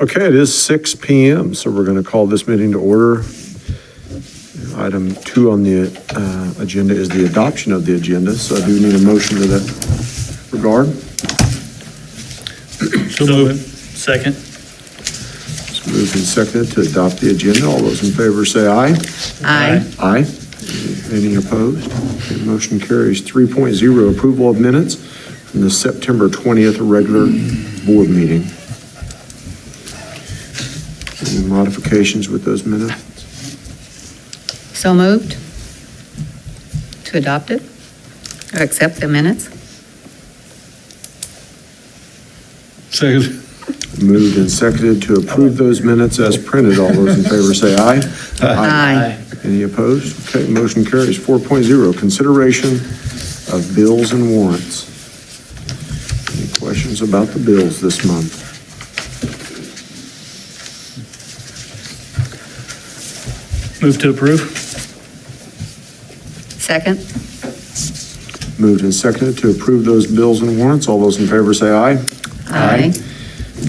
Okay, it is 6 p.m., so we're going to call this meeting to order. Item 2 on the agenda is the adoption of the agenda, so I do need a motion to that regard. So moved. Second. It's moved and seconded to adopt the agenda. All those in favor say aye. Aye. Aye. Any opposed? Okay, motion carries. 3.0, approval of minutes from the September 20th regular board meeting. Any modifications with those minutes? So moved to adopt it or accept the minutes. Second. Moved and seconded to approve those minutes as printed. All those in favor say aye. Aye. Any opposed? Okay, motion carries. 4.0, consideration of bills and warrants. Any questions about the bills this month? Move to approve. Second. Moved and seconded to approve those bills and warrants. All those in favor say aye. Aye.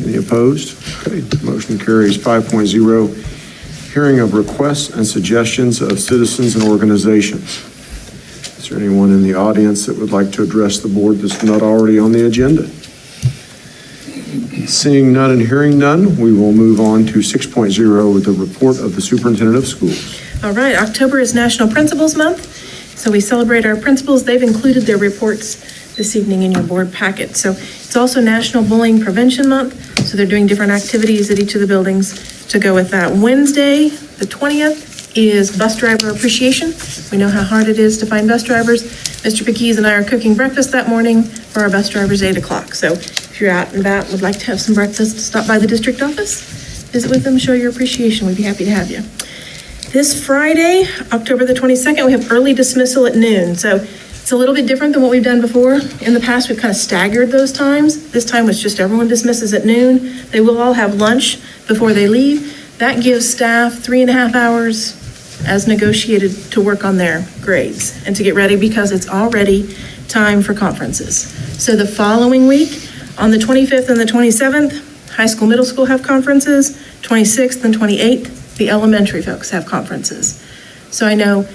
Any opposed? Okay, motion carries. 5.0, hearing of requests and suggestions of citizens and organizations. Is there anyone in the audience that would like to address the board that's not already on the agenda? Seeing none and hearing none, we will move on to 6.0 with the report of the superintendent of schools. All right, October is National Principals Month, so we celebrate our principals. They've included their reports this evening in your board packet. So it's also National Bullying Prevention Month, so they're doing different activities at each of the buildings to go with that. Wednesday, the 20th, is Bus Driver Appreciation. We know how hard it is to find bus drivers. Mr. Pekees and I are cooking breakfast that morning for our bus drivers, 8 o'clock. So if you're out and about, would like to have some breakfast, stop by the district office, visit with them, show your appreciation. We'd be happy to have you. This Friday, October the 22nd, we have early dismissal at noon. So it's a little bit different than what we've done before. In the past, we've kind of staggered those times. This time it's just everyone dismisses at noon. They will all have lunch before they leave. That gives staff 3.5 hours as negotiated to work on their grades and to get ready because it's already time for conferences. So the following week, on the 25th and the 27th, high school, middle school have conferences. 26th and 28th, the elementary folks have conferences. So I know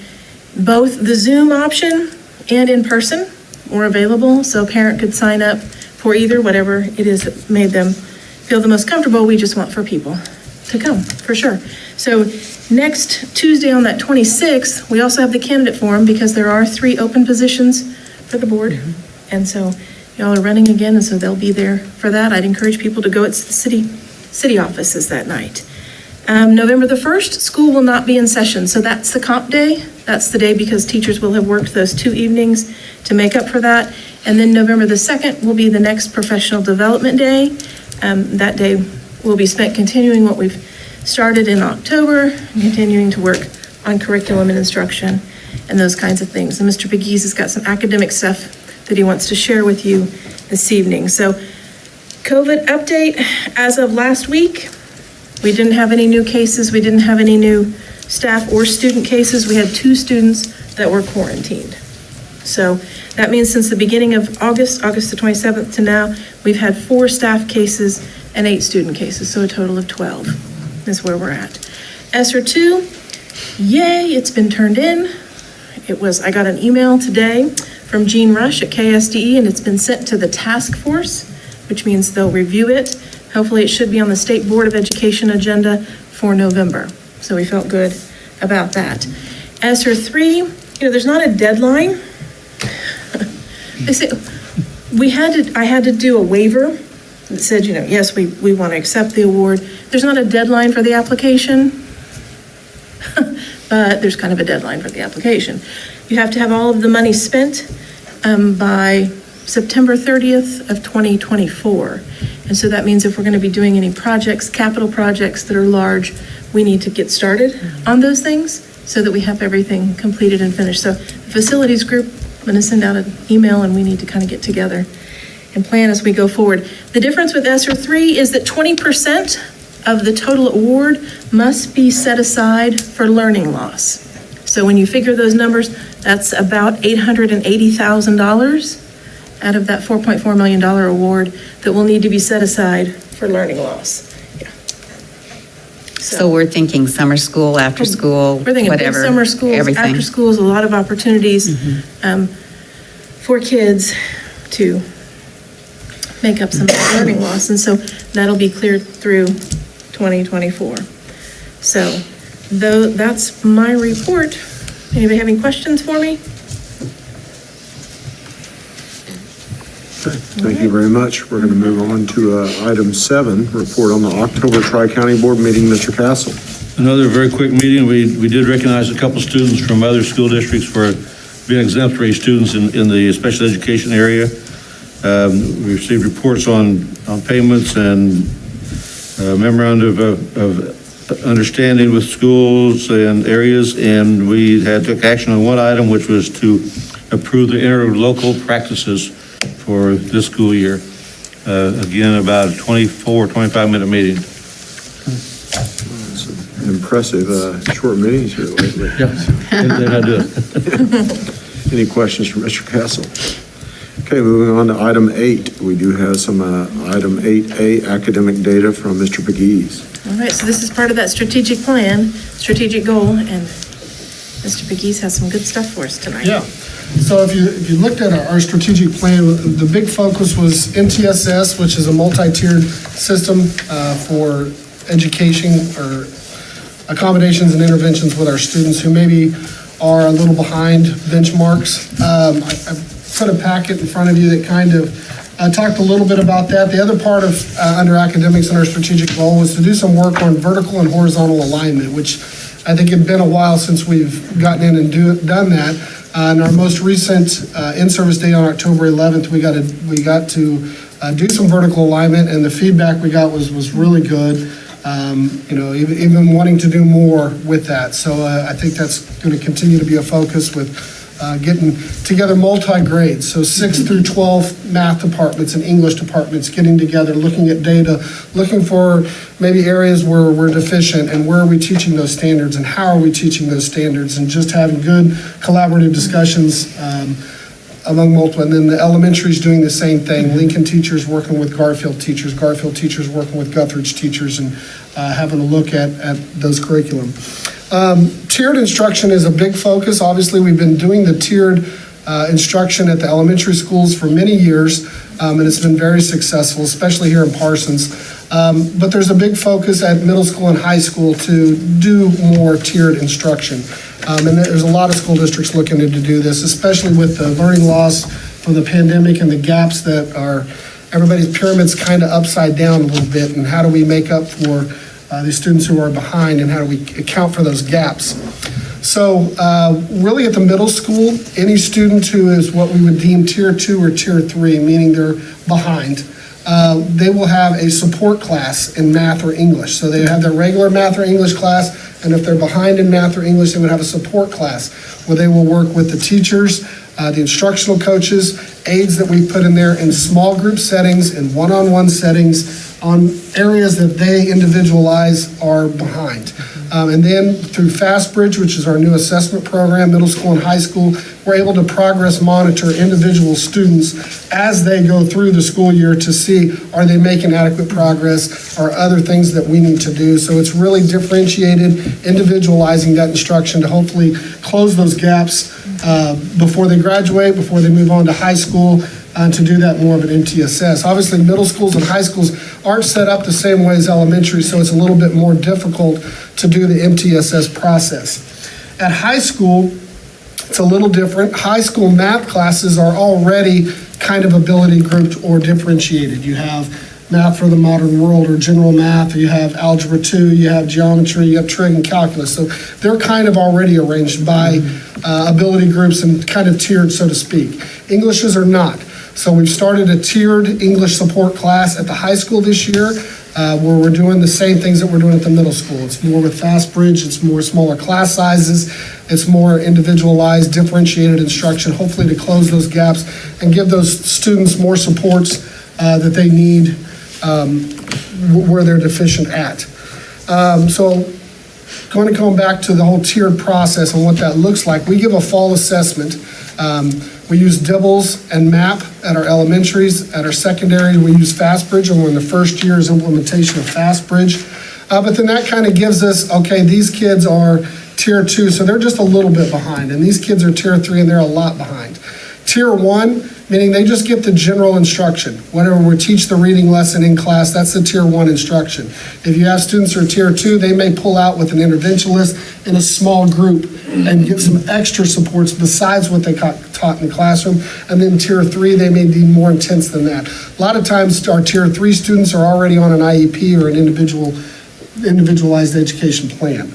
both the Zoom option and in person were available, so a parent could sign up for either, whatever it is that made them feel the most comfortable. We just want for people to come, for sure. So next Tuesday on that 26th, we also have the candidate forum because there are 3 open positions for the board. And so y'all are running again, and so they'll be there for that. I'd encourage people to go. It's the city offices that night. November the 1st, school will not be in session. So that's the comp day. That's the day because teachers will have worked those 2 evenings to make up for that. And then November the 2nd will be the next professional development day. That day will be spent continuing what we've started in October, and continuing to work on curriculum and instruction and those kinds of things. And Mr. Pekees has got some academic stuff that he wants to share with you this evening. So COVID update, as of last week, we didn't have any new cases. We didn't have any new staff or student cases. We had 2 students that were quarantined. So that means since the beginning of August the 27th to now, we've had 4 staff cases and 8 student cases. So a total of 12 is where we're at. ESSER 2, yay, it's been turned in. I got an email today from Jean Rush at KSDE, and it's been sent to the task force, which means they'll review it. Hopefully it should be on the State Board of Education agenda for November. So we felt good about that. ESSER 3, there's not a deadline. They said I had to do a waiver that said, yes, we want to accept the award. There's not a deadline for the application, but there's kind of a deadline for the application. You have to have all of the money spent by September 30th of 2024. And so that means if we're going to be doing any projects, capital projects that are large, we need to get started on those things so that we have everything completed and finished. So the facilities group, I'm going to send out an email and we need to kind of get together and plan as we go forward. The difference with ESSER 3 is that 20% of the total award must be set aside for learning loss. So when you figure those numbers, that's about $880,000 out of that $4.4 million award that will need to be set aside for learning loss. Yeah. So we're thinking summer school, after school, We're thinking big whatever. summer schools, everything. after schools, a lot of opportunities for kids to make up some of the learning loss. And so that'll be cleared through 2024. So that's my report. Anybody have any questions for me? Thank you very much. We're going to move on to item 7, report on the October Tri-County Board meeting. Mr. Castle. Another very quick meeting. We did recognize a couple students from other school districts for being exemplary students in the special education area. We received reports on payments and memorandum of understanding with schools and areas, and we took action on one item, which was to approve the interlocal practices for this school year. Again, about a 25-minute meeting. Impressive, short meetings here lately. Then I do it. Any questions from Mr. Castle? Okay, moving on to item 8. We do have some item 8A academic data from Mr. Pegues. All right, so this is part of that strategic plan, strategic goal, and Mr. Pegues has some good stuff for us tonight. Yeah. So if you looked at our strategic plan, the big focus was MTSS, which is a multi-tiered system for education or accommodations and interventions with our students who maybe are a little behind benchmarks. I put a packet in front of you that kind of talked a little bit about that. The other part of under academics and our strategic goal was to do some work on vertical and horizontal alignment, which I think had been a while since we've gotten in and done that. In our most recent in-service day on October 11th, we got to do some vertical alignment, and the feedback we got was really good. Even wanting to do more with that. So I think that's going to continue to be a focus with getting together multi-grades. So 6 through 12 math departments and English departments getting together, looking at data, looking for maybe areas where we're deficient and where are we teaching those standards and how are we teaching those standards, and just having good collaborative discussions among multiple. And then the elementary is doing the same thing. Lincoln teachers working with Garfield teachers working with Guthridge teachers, and having a look at those curriculum. Tiered instruction is a big focus. Obviously, we've been doing the tiered instruction at the elementary schools for many years, and it's been very successful, especially here in Parsons. But there's a big focus at middle school and high school to do more tiered instruction. And there's a lot of school districts looking to do this, especially with the learning loss from the pandemic and the gaps that are, everybody's pyramid's kind of upside down a little bit, and how do we make up for these students who are behind, and how do we account for those gaps? So really at the middle school, any student who is what we would deem tier 2 or tier 3, meaning they're behind, they will have a support class in math or English. So they have their regular math or English class, and if they're behind in math or English, they would have a support class where they will work with the teachers, the instructional coaches, aides that we put in there in small group settings and one-on-one settings on areas that they individualize are behind. And then through FastBridge, which is our new assessment program, middle school and high school, we're able to progress monitor individual students as they go through the school year to see, are they making adequate progress, or other things that we need to do. So it's really differentiated, individualizing that instruction to hopefully close those gaps before they graduate, before they move on to high school, to do that more of an MTSS. Obviously, middle schools and high schools aren't set up the same way as elementary, so it's a little bit more difficult to do the MTSS process. At high school, it's a little different. High school math classes are already kind of ability grouped or differentiated. You have math for the modern world, or general math, or you have algebra 2, you have geometry, you have trig and calculus. So they're kind of already arranged by ability groups and kind of tiered, so to speak. Englishes are not. So we've started a tiered English support class at the high school this year, where we're doing the same things that we're doing at the middle school. It's more with FastBridge, it's more smaller class sizes, it's more individualized, differentiated instruction, hopefully to close those gaps and give those students more supports that they need where they're deficient at. So going to come back to the whole tiered process and what that looks like, we give a fall assessment. We use Dibbles and MAP at our elementaries. At our secondaries, we use FastBridge, and we're in the first year's implementation of FastBridge. But then that kind of gives us, okay, these kids are tier 2, so they're just a little bit behind. And these kids are tier 3, and they're a lot behind. Tier 1, meaning they just get the general instruction. Whenever we teach the reading lesson in class, that's the tier 1 instruction. If you have students who are tier 2, they may pull out with an interventionist in a small group and get some extra supports besides what they taught in the classroom. And then tier 3, they may be more intense than that. A lot of times our tier 3 students are already on an IEP or an individualized education plan.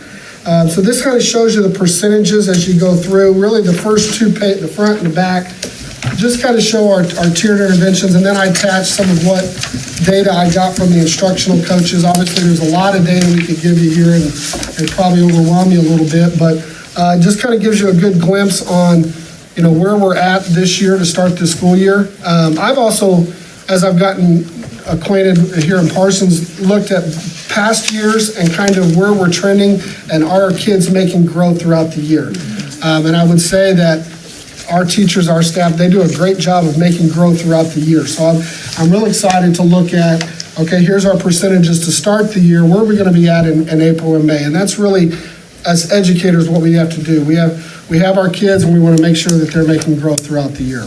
So this kind of shows you the percentages as you go through. Really, the first two, the front and the back, just kind of show our tiered interventions, and then I attach some of what data I got from the instructional coaches. Obviously, there's a lot of data we could give you here, and probably overwhelm you a little bit, but just kind of gives you a good glimpse on, where we're at this year to start the school year. I've also, as I've gotten acquainted here in Parsons, looked at past years and kind of where we're trending and are our kids making growth throughout the year. And I would say that our teachers, our staff, they do a great job of making growth throughout the year. So I'm really excited to look at, okay, here's our percentages to start the year. Where are we going to be at in April and May? And that's really, as educators, what we have to do. We have our kids, and we want to make sure that they're making growth throughout the year.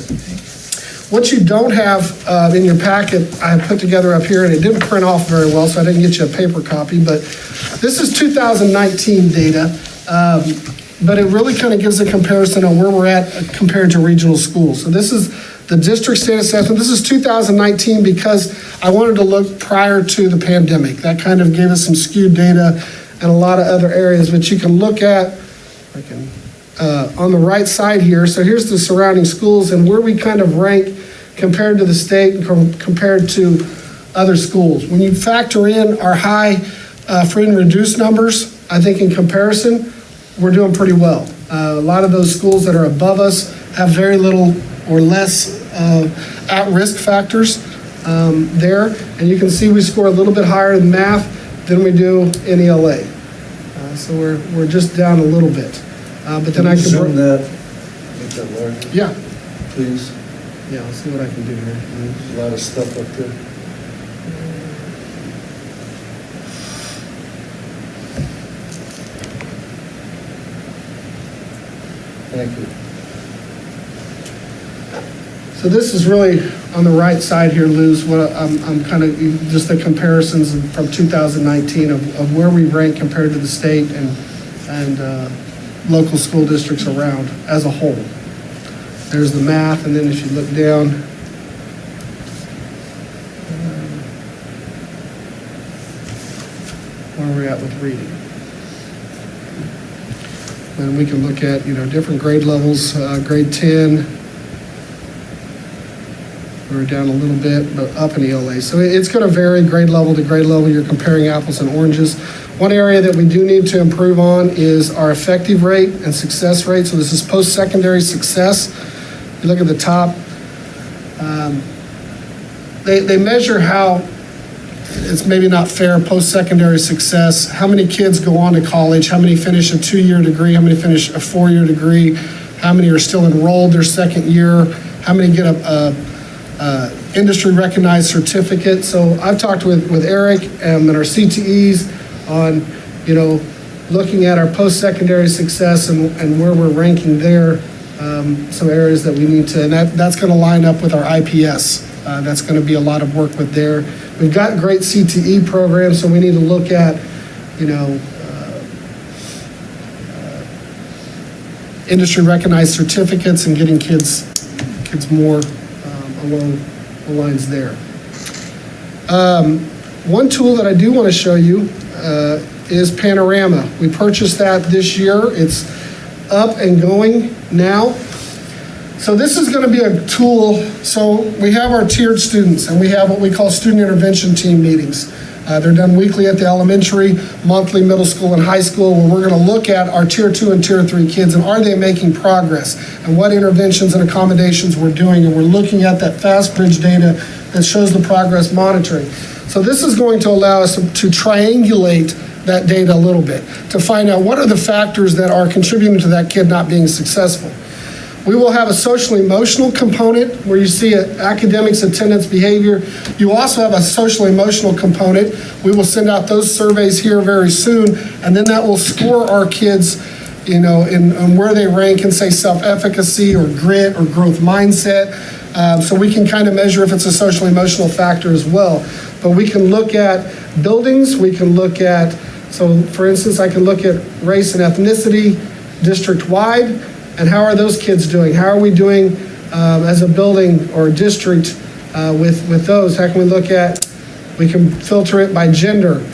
What you don't have in your packet, I have put together up here, and it didn't print off very well, so I didn't get you a paper copy, but this is 2019 data, but it really kind of gives a comparison on where we're at compared to regional schools. So this is the district state assessment. This is 2019 because I wanted to look prior to the pandemic. That kind of gave us some skewed data and a lot of other areas, but you can look at, on the right side here. So here's the surrounding schools and where we kind of rank compared to the state and compared to other schools. When you factor in our high free and reduced numbers, I think in comparison, we're doing pretty well. A lot of those schools that are above us have very little or less at-risk factors there. And you can see we score a little bit higher in math than we do in ELA. So we're just down a little bit. But then I can zoom that, make that larger, yeah, please. yeah, I'll see what I can do here. There's a lot of stuff up there. Thank you. So this is really on the right side here, Luz, what I'm kind of just the comparisons from 2019 of where we rank compared to the state and local school districts around as a whole. There's the math, and then if you look down, where we're at with reading. And we can look at, different grade levels, grade 10, we're down a little bit, but up in ELA. So it's going to vary grade level to grade level. You're comparing apples and oranges. One area that we do need to improve on is our effective rate and success rate. So this is post-secondary success. You look at the top. They measure how, it's maybe not fair, post-secondary success, how many kids go on to college, how many finish a 2-year degree, how many finish a 4-year degree, how many are still enrolled their second year, how many get a industry recognized certificate. So I've talked with Eric and our CTEs on, looking at our post-secondary success and where we're ranking there, some areas that we need to, and that's going to line up with our IPS. That's going to be a lot of work with there. We've got great CTE programs, so we need to look at, industry recognized certificates and getting kids more along the lines there. One tool that I do want to show you is Panorama. We purchased that this year. It's up and going now. So this is going to be a tool. So we have our tiered students, and we have what we call student intervention team meetings. They're done weekly at the elementary, monthly, middle school, and high school, where we're going to look at our tier 2 and tier 3 kids and are they making progress and what interventions and accommodations we're doing. And we're looking at that FastBridge data that shows the progress monitoring. So this is going to allow us to triangulate that data a little bit to find out what are the factors that are contributing to that kid not being successful. We will have a social emotional component where you see academics, attendance, behavior. You also have a social emotional component. We will send out those surveys here very soon, and then that will score our kids, in where they rank in, say, self-efficacy or grit or growth mindset. So we can kind of measure if it's a social emotional factor as well. But we can look at buildings, we can look at, so for instance, I can look at race and ethnicity district-wide, and how are those kids doing? How are we doing as a building or a district with those? How can we look at, we can filter it by gender.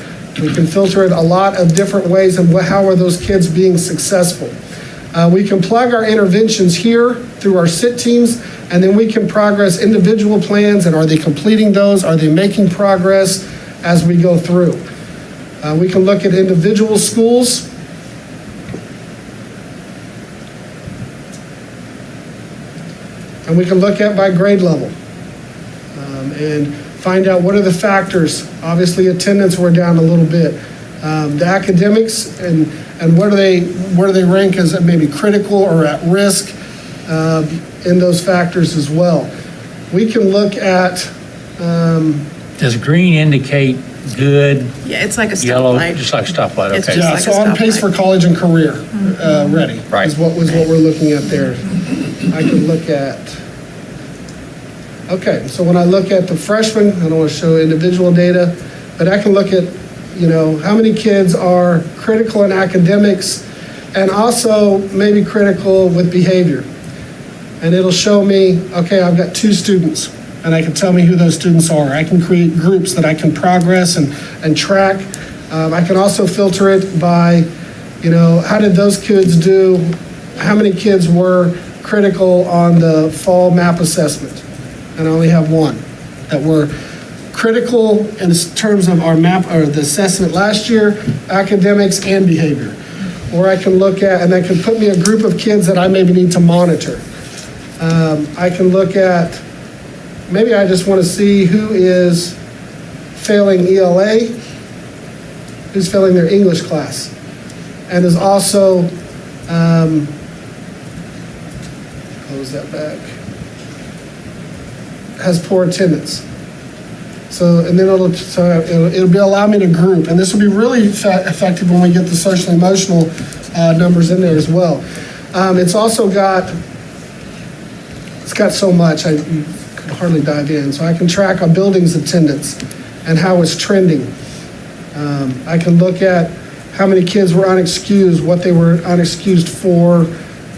We can filter it a lot of different ways, and how are those kids being successful? We can plug our interventions here through our SIT teams, and then we can progress individual plans, and are they completing those? Are they making progress as we go through? We can look at individual schools. And we can look at by grade level and find out what are the factors. Obviously, attendance, we're down a little bit. The academics and where do they rank as maybe critical or at risk in those factors as well. We can look at. Does green indicate good? Yeah, it's like a Yellow, stoplight. just like stoplight, It's okay. just Yeah, like so a on pace stoplight. for college and career ready. Right. Is what we're looking at there. I can look at. Okay, so when I look at the freshmen, I don't want to show individual data, but I can look at, how many kids are critical in academics and also maybe critical with behavior. And it'll show me, okay, I've got 2 students, and I can tell me who those students are. I can create groups that I can progress and track. I can also filter it by, how did those kids do? How many kids were critical on the fall map assessment? And I only have 1 that were critical in terms of our map or the assessment last year, academics and behavior. Or I can look at, and that can put me a group of kids that I maybe need to monitor. I can look at, maybe I just want to see who is failing ELA, who's failing their English class, and is also, close that back, has poor attendance. So, and then it'll be allow me to group, and this will be really effective when we get the social emotional numbers in there as well. It's also got, it's got so much, I could hardly dive in. So I can track a building's attendance and how it's trending. I can look at how many kids were unexcused, what they were unexcused for,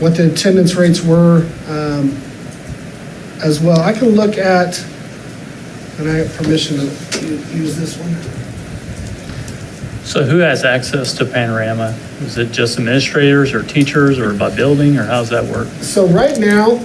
what the attendance rates were as well. I can look at, and I have permission to use this one. So who has access to Panorama? Is it just administrators or teachers or by building, or how does that work? So right now,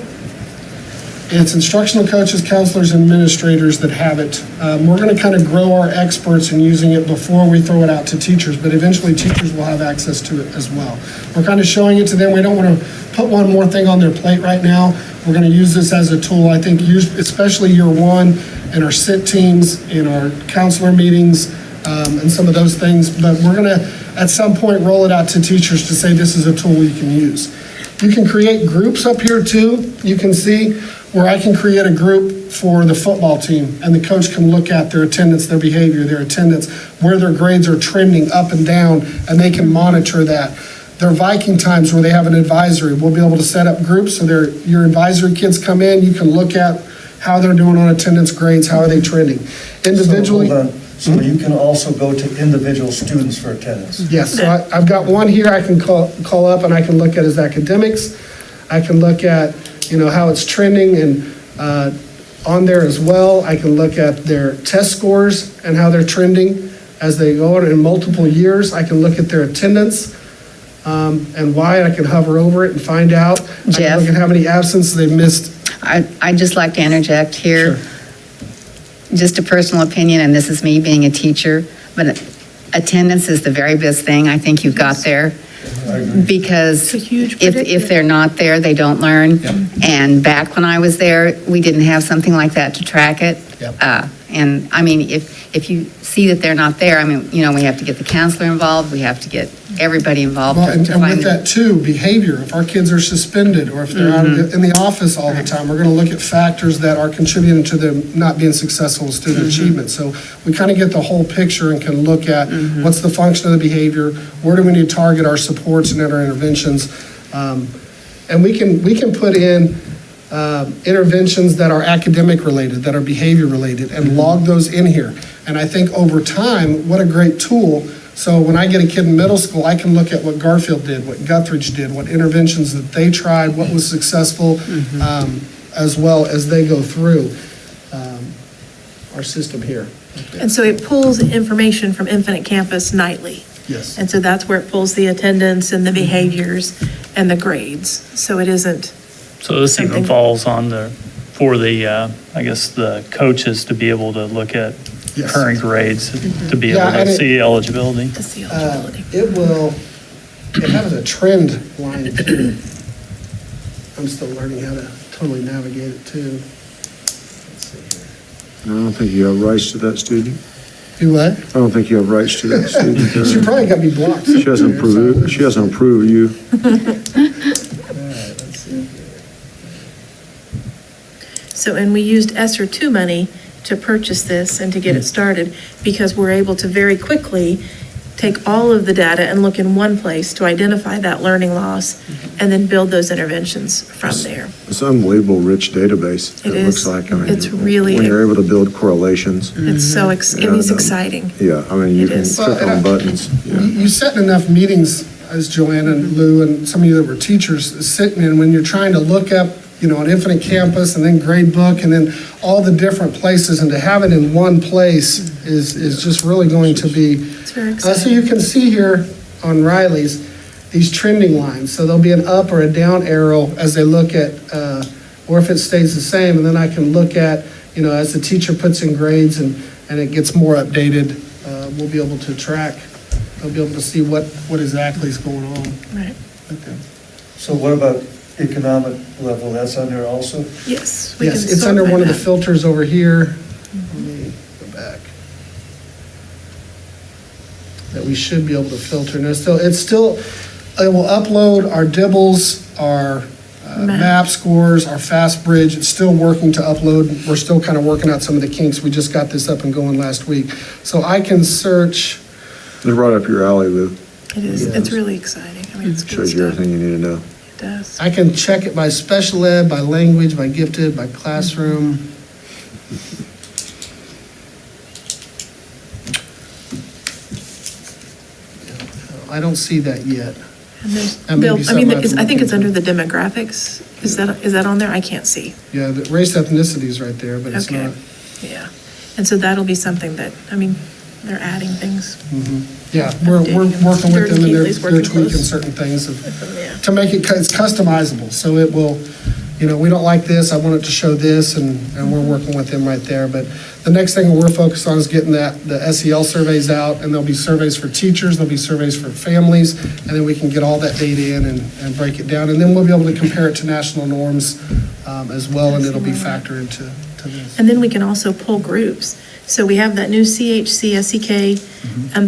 it's instructional coaches, counselors, and administrators that have it. We're going to kind of grow our experts in using it before we throw it out to teachers, but eventually teachers will have access to it as well. We're kind of showing it to them. We don't want to put one more thing on their plate right now. We're going to use this as a tool, I think, especially year 1 in our SIT teams, in our counselor meetings, and some of those things. But we're going to, at some point, roll it out to teachers to say this is a tool you can use. You can create groups up here too. You can see where I can create a group for the football team, and the coach can look at their attendance, their behavior, their attendance, where their grades are trending up and down, and they can monitor that. Their Viking times where they have an advisory, we'll be able to set up groups so your advisory kids come in, you can look at how they're doing on attendance grades, how are they trending. Individually. So, hold on. So you can also go to individual students for attendance? Yes, so I've got one here I can call up, and I can look at his academics. I can look at, how it's trending and on there as well. I can look at their test scores and how they're trending as they go on in multiple years. I can look at their attendance and why. I can hover over it and find out. I Jeff? can look at how many absences they've missed. I'd just like to interject here. Sure. Just a personal opinion, and this is me being a teacher, but attendance is the very best thing I think you've got there. I agree. because It's a huge if predictor. they're not there, they don't learn. And back when I was there, we didn't have something like that to track it. Yep. And I mean, if you see that they're not there, I mean, you know, we have to get the counselor involved, we have to get everybody involved Well, to and find with that too, behavior, if our kids are suspended, or if they're out in the office all the time, we're gonna look at factors that are contributing to them not being successful in student achievement. So we kind of get the whole picture and can look at what's the function of the behavior, where do we need to target our supports and our interventions. And we can put in interventions that are academic related, that are behavior related, and log those in here. And I think over time, what a great tool. So when I get a kid in middle school, I can look at what Garfield did, what Guthridge did, what interventions that they tried, what was successful, as well as they go through our system here. And so it pulls information from Infinite Campus nightly. Yes. And so that's where it pulls the attendance and the behaviors and the grades. So it isn't, So this even Something- falls on for the, I guess, the coaches to be able to look at Yes. current grades, to be Yeah, able and to it- see eligibility. to see eligibility. It has a trend line too. I'm still learning how to totally navigate it too. Let's see here. I don't think you have rights to that student. Do what? I don't think you have rights to that student. She probably got me blocked. She hasn't approved you. All right, let's see here. So, and we used ESSER 2 money to purchase this and to get it started, because we're able to very quickly take all of the data and look in one place to identify that learning loss, and then build those interventions from there. It's an unbelievable rich database. It looks is. like. I mean, It's really- When you're able to build correlations. It's so, it is exciting. Yeah, I mean, you It can is. click on buttons. Yeah. You sat in enough meetings, as Joanna and Lou and some of you that were teachers, sitting in when you're trying to look up, you know, an Infinite Campus and then grade book and then all the different places, and to have it in one place is just really going to be. It's very So exciting. you can see here on Riley's, these trending lines. So there'll be an up or a down arrow as they look at, or if it stays the same, and then I can look at, you know, as the teacher puts in grades and it gets more updated, we'll be able to track. They'll be able to see what exactly is going on. Right. Okay. So what about economic level, that's on there also? Yes. we can Yes, it's sort under by one of the that. filters over here. Let me go back. That we should be able to filter. And it will upload our dibbles, our map scores, our fast bridge. It's still working to upload. We're still kind of working out some of the kinks. We just got this up and going last week. So I can search. It's right up your alley, Lou. It is, it's really exciting. I mean, it's good Shows you stuff. everything you need to know. It does. I can check it by special ed, by language, by gifted, by classroom. I don't see that yet. And there's, That may be I mean, something I have to I think look it's under into. the demographics. Is that on there? I can't see. Yeah, the race ethnicity is right there, but it's Okay. not. Yeah. And so that'll be something that, I mean, they're adding things. Yeah, we're Updating. working with them and Keeley's they're working tweaking close. certain things Yeah. to make it, it's customizable. So it will, you know, we don't like this, I want it to show this, and we're working with them right there. But the next thing we're focused on is getting the SEL surveys out, and there'll be surveys for teachers, there'll be surveys for families, and then we can get all that data in and break it down. And then we'll be able to compare it to national norms as well, and it'll be factored into this. And then we can also pull groups. So we have that new CHC, SEK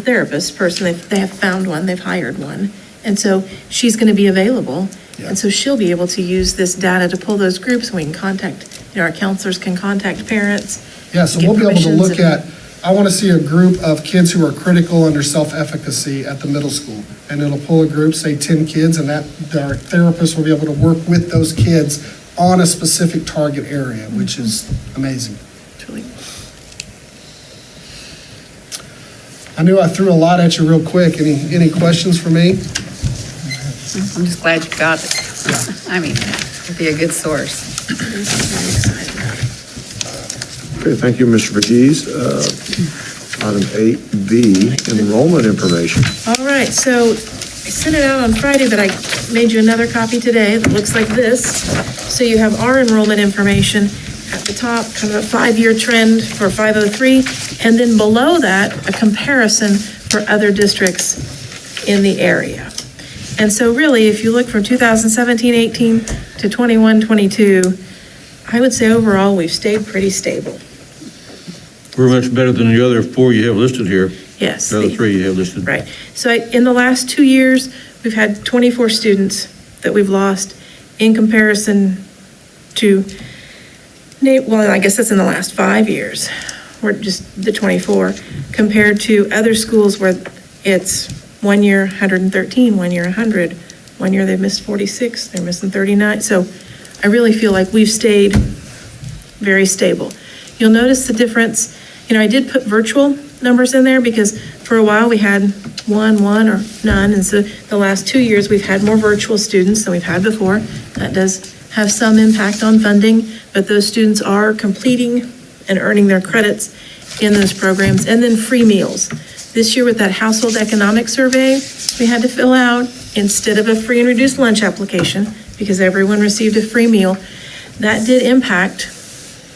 therapist person. They have found one, they've hired one. And so she's going to be available. Yeah. And so she'll be able to use this data to pull those groups, and we can contact, you know, our counselors can contact parents. Yeah, so get we'll be able to permissions look and- at, I want to see a group of kids who are critical under self-efficacy at the middle school. And it'll pull a group, say 10 kids, and that, our therapist will be able to work with those kids on a specific target area, which is amazing. It's really- I knew I threw a lot at you real quick. Any questions for me? I'm just glad you got it. I mean, it'd be a good source. Okay, thank you, Mr. Verghese. Item 8B, enrollment information. All right, so I sent it out on Friday, but I made you another copy today that looks like this. So you have our enrollment information at the top, kind of a 5-year trend for 503, and then below that, a comparison for other districts in the area. And so really, if you look from 2017-18 to 21-22, I would say overall, we've stayed pretty stable. We're much better than the other four you have listed here, Yes. the other three you have listed. Right. So in the last 2 years, we've had 24 students that we've lost in comparison to, well, I guess that's in the last 5 years. We're just the 24, compared to other schools where it's 1 year 113, 1 year 100, 1 year they've missed 46, they're missing 39. So I really feel like we've stayed very stable. You'll notice the difference. I did put virtual numbers in there because for a while we had one, or none. And so the last 2 years, we've had more virtual students than we've had before. That does have some impact on funding, but those students are completing and earning their credits in those programs. And then free meals. This year with that household economic survey, we had to fill out, instead of a free and reduced lunch application, because everyone received a free meal, that did impact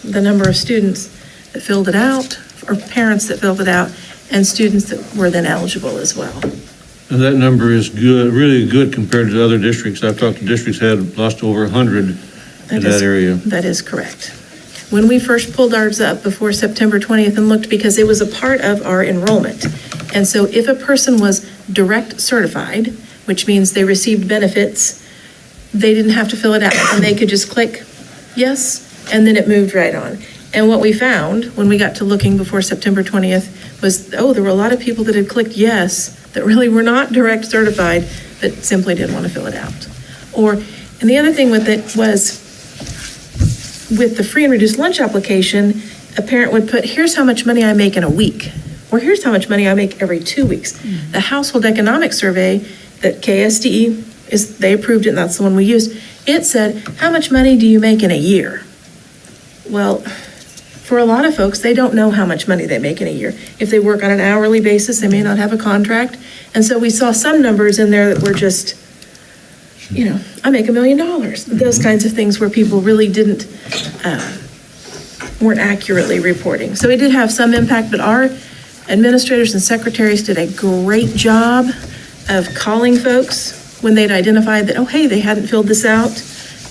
the number of students that filled it out, or parents that filled it out, and students that were then eligible as well. And that number is good, really good compared to other districts. I've talked to districts that had lost over 100 in that area. That is correct. When we first pulled ours up before September 20th and looked, because it was a part of our enrollment. And so if a person was direct certified, which means they received benefits, they didn't have to fill it out, and they could just click yes, and then it moved right on. And what we found when we got to looking before September 20th was, there were a lot of people that had clicked yes that really were not direct certified, but simply didn't want to fill it out. And the other thing with it was, with the free and reduced lunch application, a parent would put, here's how much money I make in a week, or here's how much money I make every 2 weeks. The household economic survey that KSDE they approved it, and that's the one we used. It said, how much money do you make in a year? Well, for a lot of folks, they don't know how much money they make in a year. If they work on an hourly basis, they may not have a contract. And so we saw some numbers in there that were just, I make $1 million. Those kinds of things where people really weren't accurately reporting. So it did have some impact, but our administrators and secretaries did a great job of calling folks when they'd identified that, hey, they hadn't filled this out.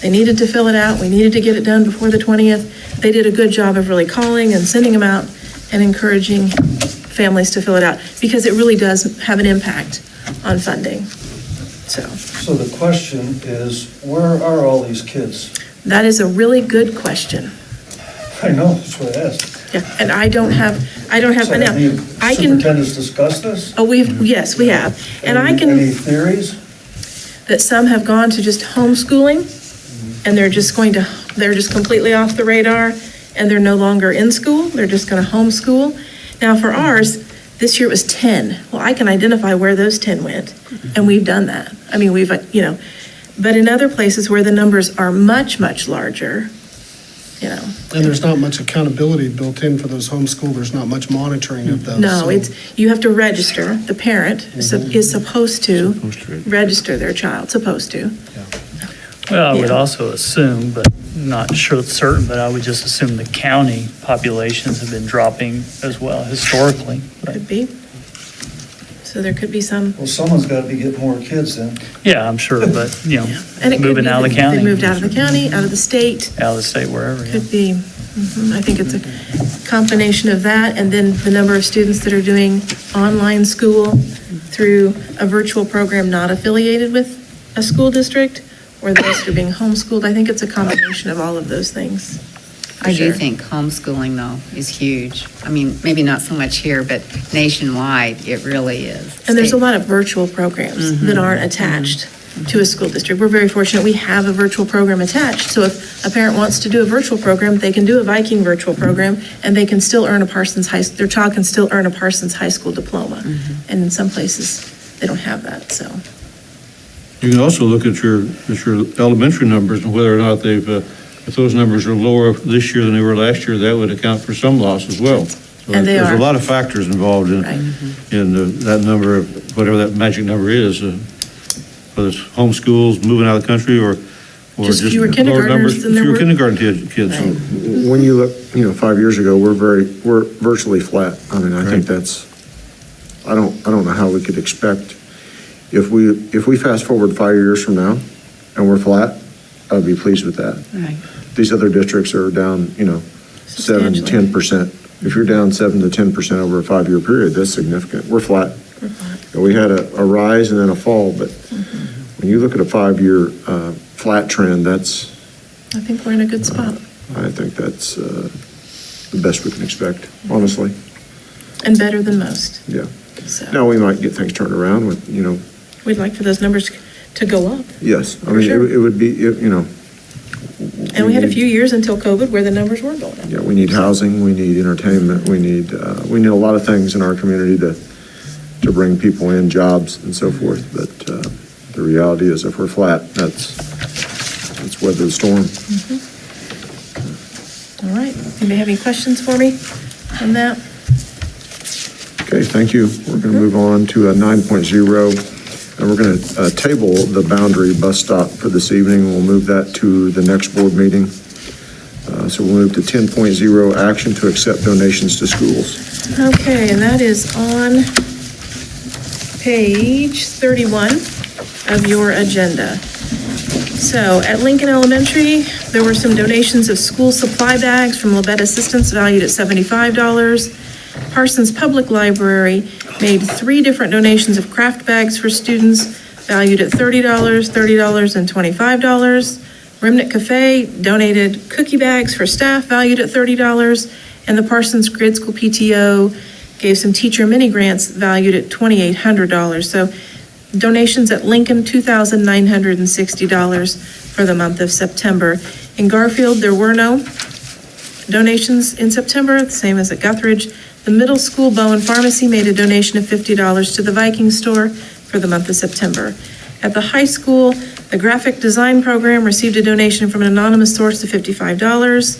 They needed to fill it out. We needed to get it done before the 20th. They did a good job of really calling and sending them out and encouraging families to fill it out, because it really does have an impact on funding. So the question is, where are all these kids? That is a really good question. I know, that's what I asked. Yeah, and I don't have, So now, have the I can, superintendents discussed this? yes, we have. And I Any can, theories? that some have gone to just homeschooling, and they're just completely off the radar, and they're no longer in school, they're just gonna homeschool. Now for ours, this year it was 10. Well, I can identify where those 10 went, and we've done that. I mean, but in other places where the numbers are much, much larger, And there's not much accountability built in for those homeschool, there's not much monitoring of those. no, so- you have to register, the parent is supposed to register their child, supposed to. Well, I would Yeah. also assume, but not sure certain, but I would just assume the county populations have been dropping as well historically. But Could be. So there could be some. Well, someone's got to be getting more kids then. yeah, I'm sure, but, And it could moving be out of that the county. They moved out of the county, out of the state, Out of the state, wherever, yeah. could be. I think it's a combination of that, and then the number of students that are doing online school through a virtual program not affiliated with a school district, or those that are being homeschooled. I think it's a combination of all of those things. I do Sure. think homeschooling, though, is huge. I mean, maybe not so much here, but nationwide, it really is. And there's a lot of virtual programs that aren't attached to a school district. We're very fortunate we have a virtual program attached. So if a parent wants to do a virtual program, they can do a Viking virtual program, and they can still earn their child can still earn a Parsons High School diploma. And in some places, they don't have that, so. You can also look at your elementary numbers and whether or not if those numbers are lower this year than they were last year, that would account for some loss as well. So And they there's are. a lot of factors involved in Right. that number, whatever that magic number is, whether it's homeschools, moving out of the country, or Just just fewer lower kindergartners numbers, than there fewer were. kindergarten kids. Right. When you look, 5 years ago, we're virtually flat. I mean, I think Right. I don't know how we could expect If we fast forward 5 years from now and we're flat, I'd be pleased with that. Right. These other districts are down, 7 to Substantially. 10%. If you're down 7 to 10% over a 5-year period, that's significant. We're flat. We're fine. And we had a rise and then a fall, but when you look at a 5-year flat trend, I think we're in a good spot. I think that's the best we can expect, honestly. And better than most. Yeah. So Now, we might get things turned around with, we'd like for those numbers to go up. yes. I For mean, sure. it would be, And we had a few years until COVID where the numbers weren't going up. Yeah, we need housing, we need entertainment, we need a lot of things in our community to bring people in, jobs and so forth. But the reality is if we're flat, let's weather the storm. All right. Anybody have any questions for me on that? Okay, thank you. We're going to move on to 9.0, and we're going to table the Boundary bus stop for this evening. We'll move that to the next board meeting. So we'll move to 10.0, action to accept donations to schools. Okay, and that is on page 31 of your agenda. So at Lincoln Elementary, there were some donations of school supply bags from Labette Assistance valued at $75. Parsons Public Library made 3 different donations of craft bags for students valued at $30, $30, and $25. Remnant Cafe donated cookie bags for staff valued at $30, and the Parsons Grade School PTO gave some teacher mini grants valued at $2,800. So donations at Lincoln, $2,960 for the month of September. In Garfield, there were no donations in September, the same as at Guthridge. The middle school Bowen Pharmacy made a donation of $50 to the Viking store for the month of September. At the high school, the graphic design program received a donation from an anonymous source of $55.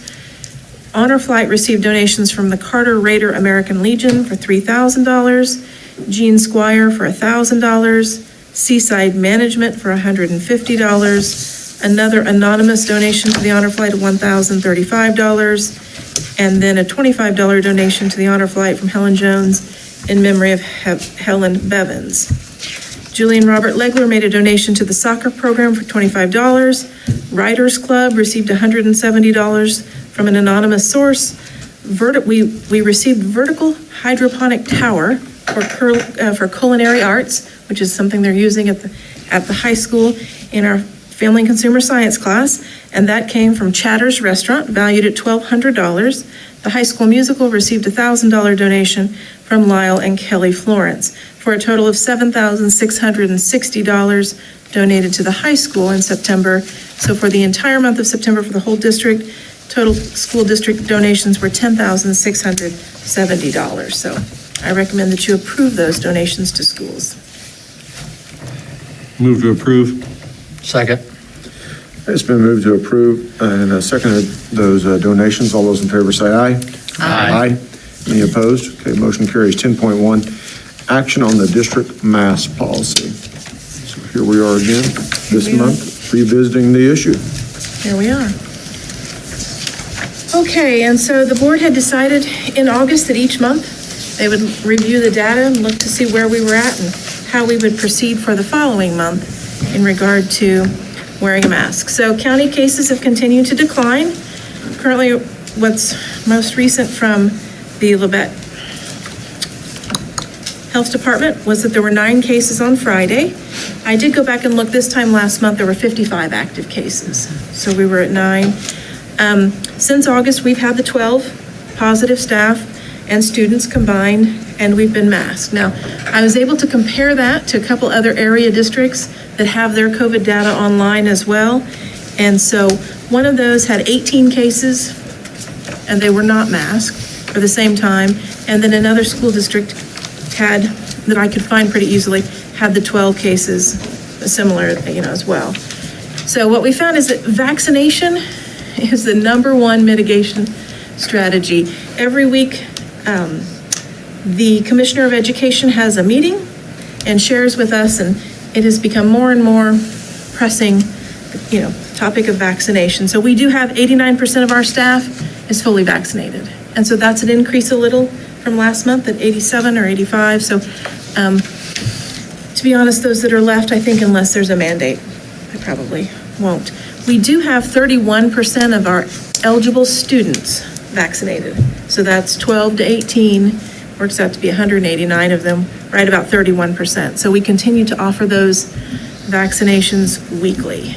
Honor Flight received donations from the Carter Raider American Legion for $3,000, Gene Squire for $1,000, Seaside Management for $150, another anonymous donation to the Honor Flight of $1,035, and then a $25 donation to the Honor Flight from Helen Jones in memory of Helen Bevins. Julian Robert Legler made a donation to the soccer program for $25. Riders Club received $170 from an anonymous source. We received vertical hydroponic tower for culinary arts, which is something they're using at the high school in our Family and Consumer Science class, and that came from Chatter's Restaurant, valued at $1,200. The high school musical received a $1,000 donation from Lyle and Kelly Florence, for a total of $7,660 donated to the high school in September. So for the entire month of September for the whole district, total school district donations were $10,670. So I recommend that you approve those donations to schools. Move to approve. Second. It's been moved to approve and seconded those donations. All those in favor say aye. Aye. Any opposed? Okay, motion carries. 10.1, action on the district mask policy. So here we are again this month, revisiting the issue. Here we are. Okay, and so the board had decided in August that each month they would review the data and look to see where we were at and how we would proceed for the following month in regard to wearing a mask. So county cases have continued to decline. Currently, what's most recent from the Labette Health Department was that there were 9 cases on Friday. I did go back and look this time last month, there were 55 active cases. So we were at 9. Since August, we've had the 12 positive staff and students combined, and we've been masked. Now, I was able to compare that to a couple other area districts that have their COVID data online as well. And so one of those had 18 cases, and they were not masked for the same time. And then another school district had, that I could find pretty easily, had the 12 cases similar, as well. So what we found is that vaccination is the #1 mitigation strategy. Every week, the Commissioner of Education has a meeting and shares with us, and it has become more and more pressing, topic of vaccination. So we do have 89% of our staff is fully vaccinated. And so that's an increase a little from last month at 87 or 85. So to be honest, those that are left, I think unless there's a mandate, I probably won't. We do have 31% of our eligible students vaccinated. So that's 12 to 18, works out to be 189 of them, right about 31%. So we continue to offer those vaccinations weekly.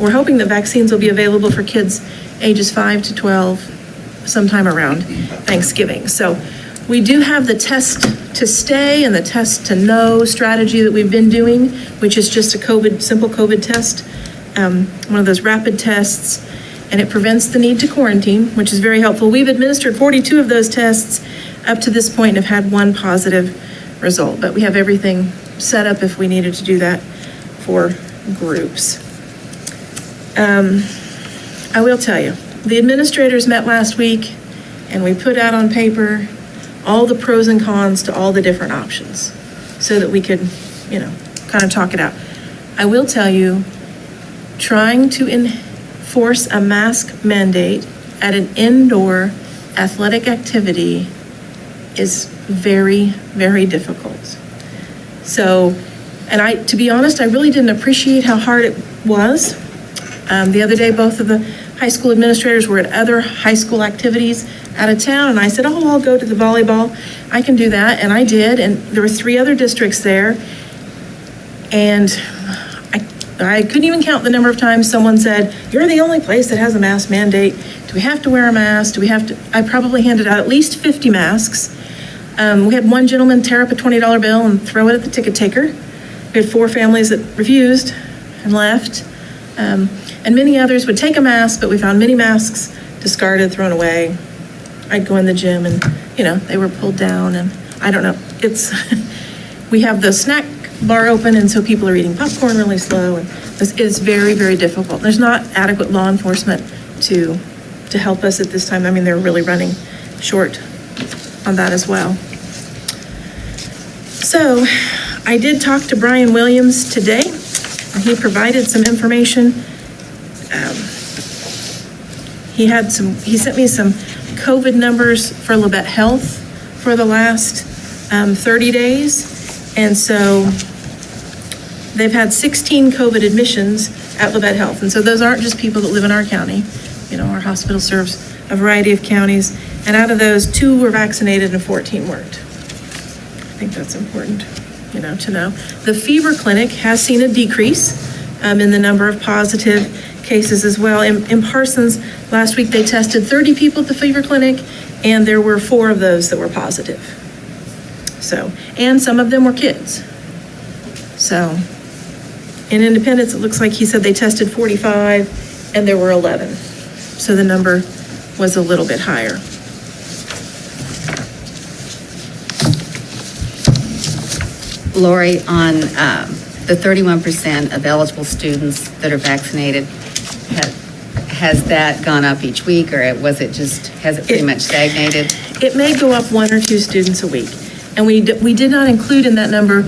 We're hoping that vaccines will be available for kids ages 5 to 12 sometime around Thanksgiving. So we do have the test to stay and the test to know strategy that we've been doing, which is just a simple COVID test, one of those rapid tests, and it prevents the need to quarantine, which is very helpful. We've administered 42 of those tests up to this point and have had one positive result, but we have everything set up if we needed to do that for groups. I will tell you, the administrators met last week and we put out on paper all the pros and cons to all the different options so that we could, kind of talk it out. I will tell you, trying to enforce a mask mandate at an indoor athletic activity is very, very difficult. So, and to be honest, I really didn't appreciate how hard it was. The other day, both of the high school administrators were at other high school activities out of town, and I said, I'll go to the volleyball. I can do that, and I did, and there were 3 other districts there, and I couldn't even count the number of times someone said, you're the only place that has a mask mandate. Do we have to wear a mask? I probably handed out at least 50 masks. We had one gentleman tear up a $20 bill and throw it at the ticket taker. We had 4 families that refused and left. And many others would take a mask, but we found many masks discarded, thrown away. I'd go in the gym and, they were pulled down, and I don't know. We have the snack bar open, and so people are eating popcorn really slow, and it's very, very difficult. There's not adequate law enforcement to help us at this time. I mean, they're really running short on that as well. So I did talk to Brian Williams today, and he provided some information. He sent me some COVID numbers for Labette Health for the last 30 days. And so they've had 16 COVID admissions at Labette Health. And so those aren't just people that live in our county. Our hospital serves a variety of counties. And out of those, 2 were vaccinated and 14 weren't. I think that's important, to know. The fever clinic has seen a decrease in the number of positive cases as well. In Parsons, last week they tested 30 people at the fever clinic, and there were 4 of those that were positive. So, and some of them were kids. So, in Independence, it looks like he said they tested 45, and there were 11. So the number was a little bit higher. Lori, on the 31% of eligible students that are vaccinated, has that gone up each week, or has it pretty much stagnated? It may go up 1 or 2 students a week. And we did not include in that number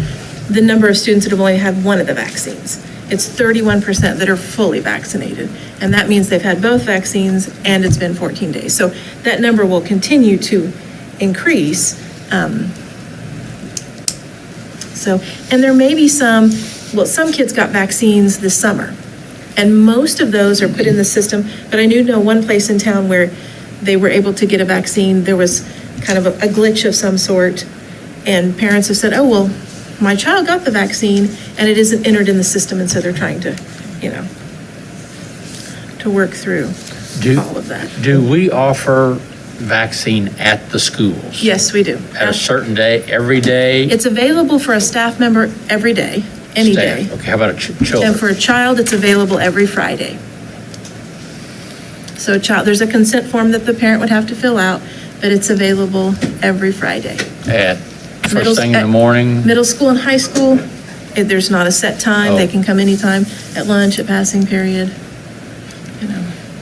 the number of students that have only had one of the vaccines. It's 31% that are fully vaccinated. And that means they've had both vaccines and it's been 14 days. So that number will continue to increase. And there may be some kids got vaccines this summer. And most of those are put in the system. But I know one place in town where they were able to get a vaccine. There was kind of a glitch of some sort. And parents have said, oh, well, my child got the vaccine and it isn't entered in the system. And so they're trying to, to work through all of that. Do we offer vaccine at the schools? Yes, we do. At a certain day, every day? It's available for a staff member every day, any day. Okay, how about children? And for a child, it's available every Friday. So there's a consent form that the parent would have to fill out, but it's available every Friday. At first thing in the morning? Middle school and high school, there's not a set time. They can come anytime, at lunch, at passing period.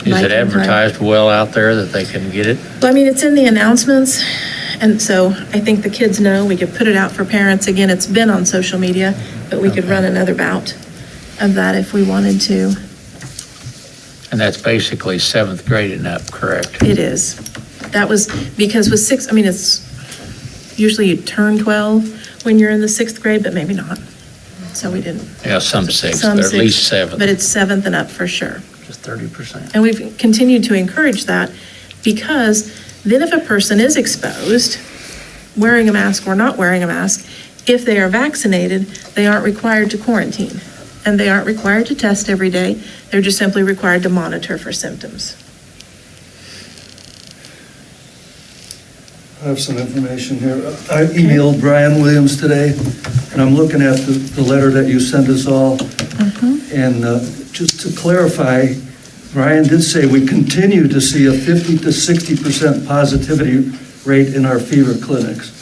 Is it advertised well out there that they can get it? Well, I mean, it's in the announcements. And so I think the kids know. We could put it out for parents. Again, it's been on social media, but we could run another bout of that if we wanted to. And that's basically 7th grade and up, correct? It is. That was because with 6, it's usually you turn 12. when you're in the 6th grade, but maybe not. So we didn't. Yeah, some six, Some but at six, least seven. But it's 7th and up for sure. Just 30%. And we've continued to encourage that because then if a person is exposed, wearing a mask or not wearing a mask, if they are vaccinated, they aren't required to quarantine. And they aren't required to test every day. They're just simply required to monitor for symptoms. I have some information here. I emailed Brian Williams today, and I'm looking at the letter that you sent us all. And just to clarify, Brian did say we continue to see a 50 to 60% positivity rate in our fever clinics,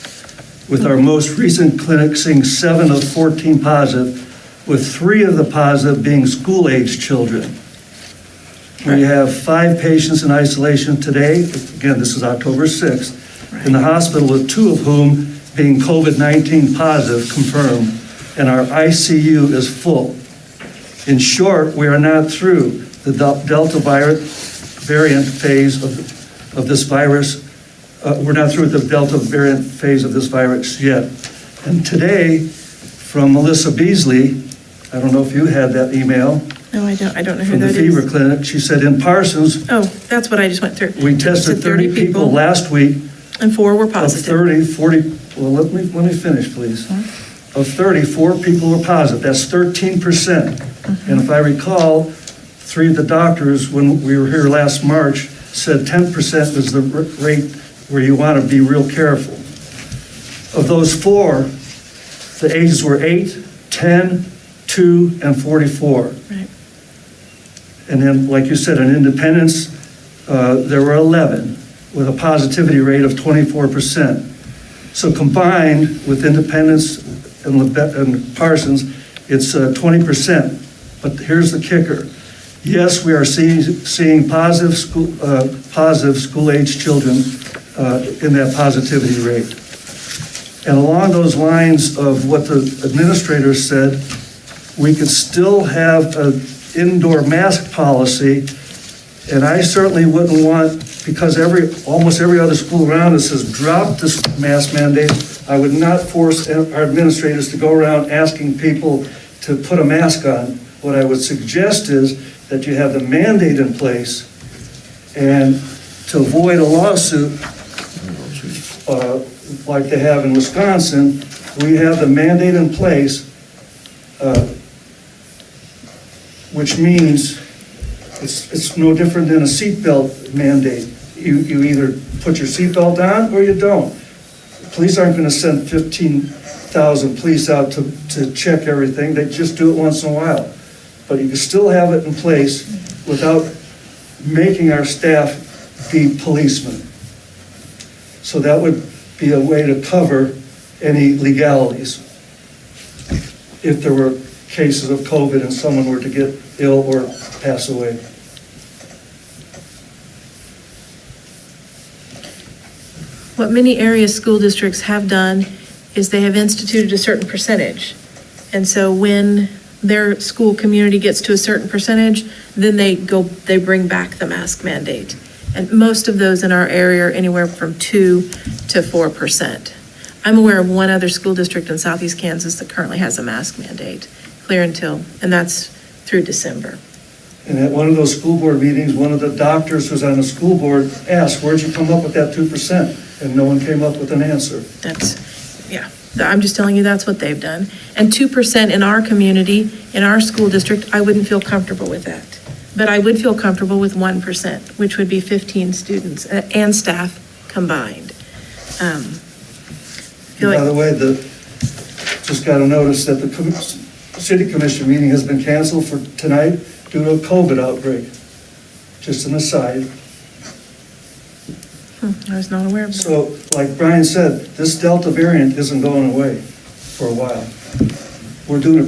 with our most recent clinic seeing 7 of 14 positive, with 3 of the positive being school-age children. We have 5 patients in isolation today. Again, this is October 6th. In the hospital, with 2 of whom being COVID-19 positive confirmed, and our ICU is full. In short, we are not through the Delta variant phase of this virus. We're not through the Delta variant phase of this virus yet. And today, from Melissa Beasley, I don't know if you had that email, No, I don't know who from the that fever is. clinic, she said in Parsons, Oh, that's what I just went through. we It tested said 30 people last week. And 4 were Of positive. 30, 40, well, let me finish, please. Of 30, 4 people were positive. That's 13%. And if I recall, 3 of the doctors, when we were here last March, said 10% is the rate where you want to be real careful. Of those 4, the ages were 8, 10, 2, and 44. Right. And then, like you said, in Independence, there were 11 with a positivity rate of 24%. So combined with Independence and Parsons, it's 20%. But here's the kicker. Yes, we are seeing positive school-age children in that positivity rate. And along those lines of what the administrator said, we could still have an indoor mask policy. And I certainly wouldn't want, because almost every other school around us has dropped this mask mandate, I would not force our administrators to go around asking people to put a mask on. What I would suggest is that you have the mandate in place, and to avoid a lawsuit like they have in Wisconsin, we have the mandate in place, which means it's no different than a seatbelt mandate. You either put your seatbelt on or you don't. Police aren't going to send 15,000 police out to check everything. They just do it once in a while. But you can still have it in place without making our staff be policemen. So that would be a way to cover any legalities if there were cases of COVID and someone were to get ill or pass away. What many area school districts have done is they have instituted a certain percentage. And so when their school community gets to a certain percentage, then they bring back the mask mandate. And most of those in our area are anywhere from 2 to 4%. I'm aware of one other school district in southeast Kansas that currently has a mask mandate, and that's through December. And at one of those school board meetings, one of the doctors who's on the school board asked, where'd you come up with that 2%? And no one came up with an answer. I'm just telling you that's what they've done. And 2% in our community, in our school district, I wouldn't feel comfortable with that. But I would feel comfortable with 1%, which would be 15 students and staff combined. By the way, just got a notice that the city commission meeting has been canceled for tonight due to a COVID outbreak. Just an aside. I was not aware of that. So, like Brian said, this Delta variant isn't going away for a while. We're doing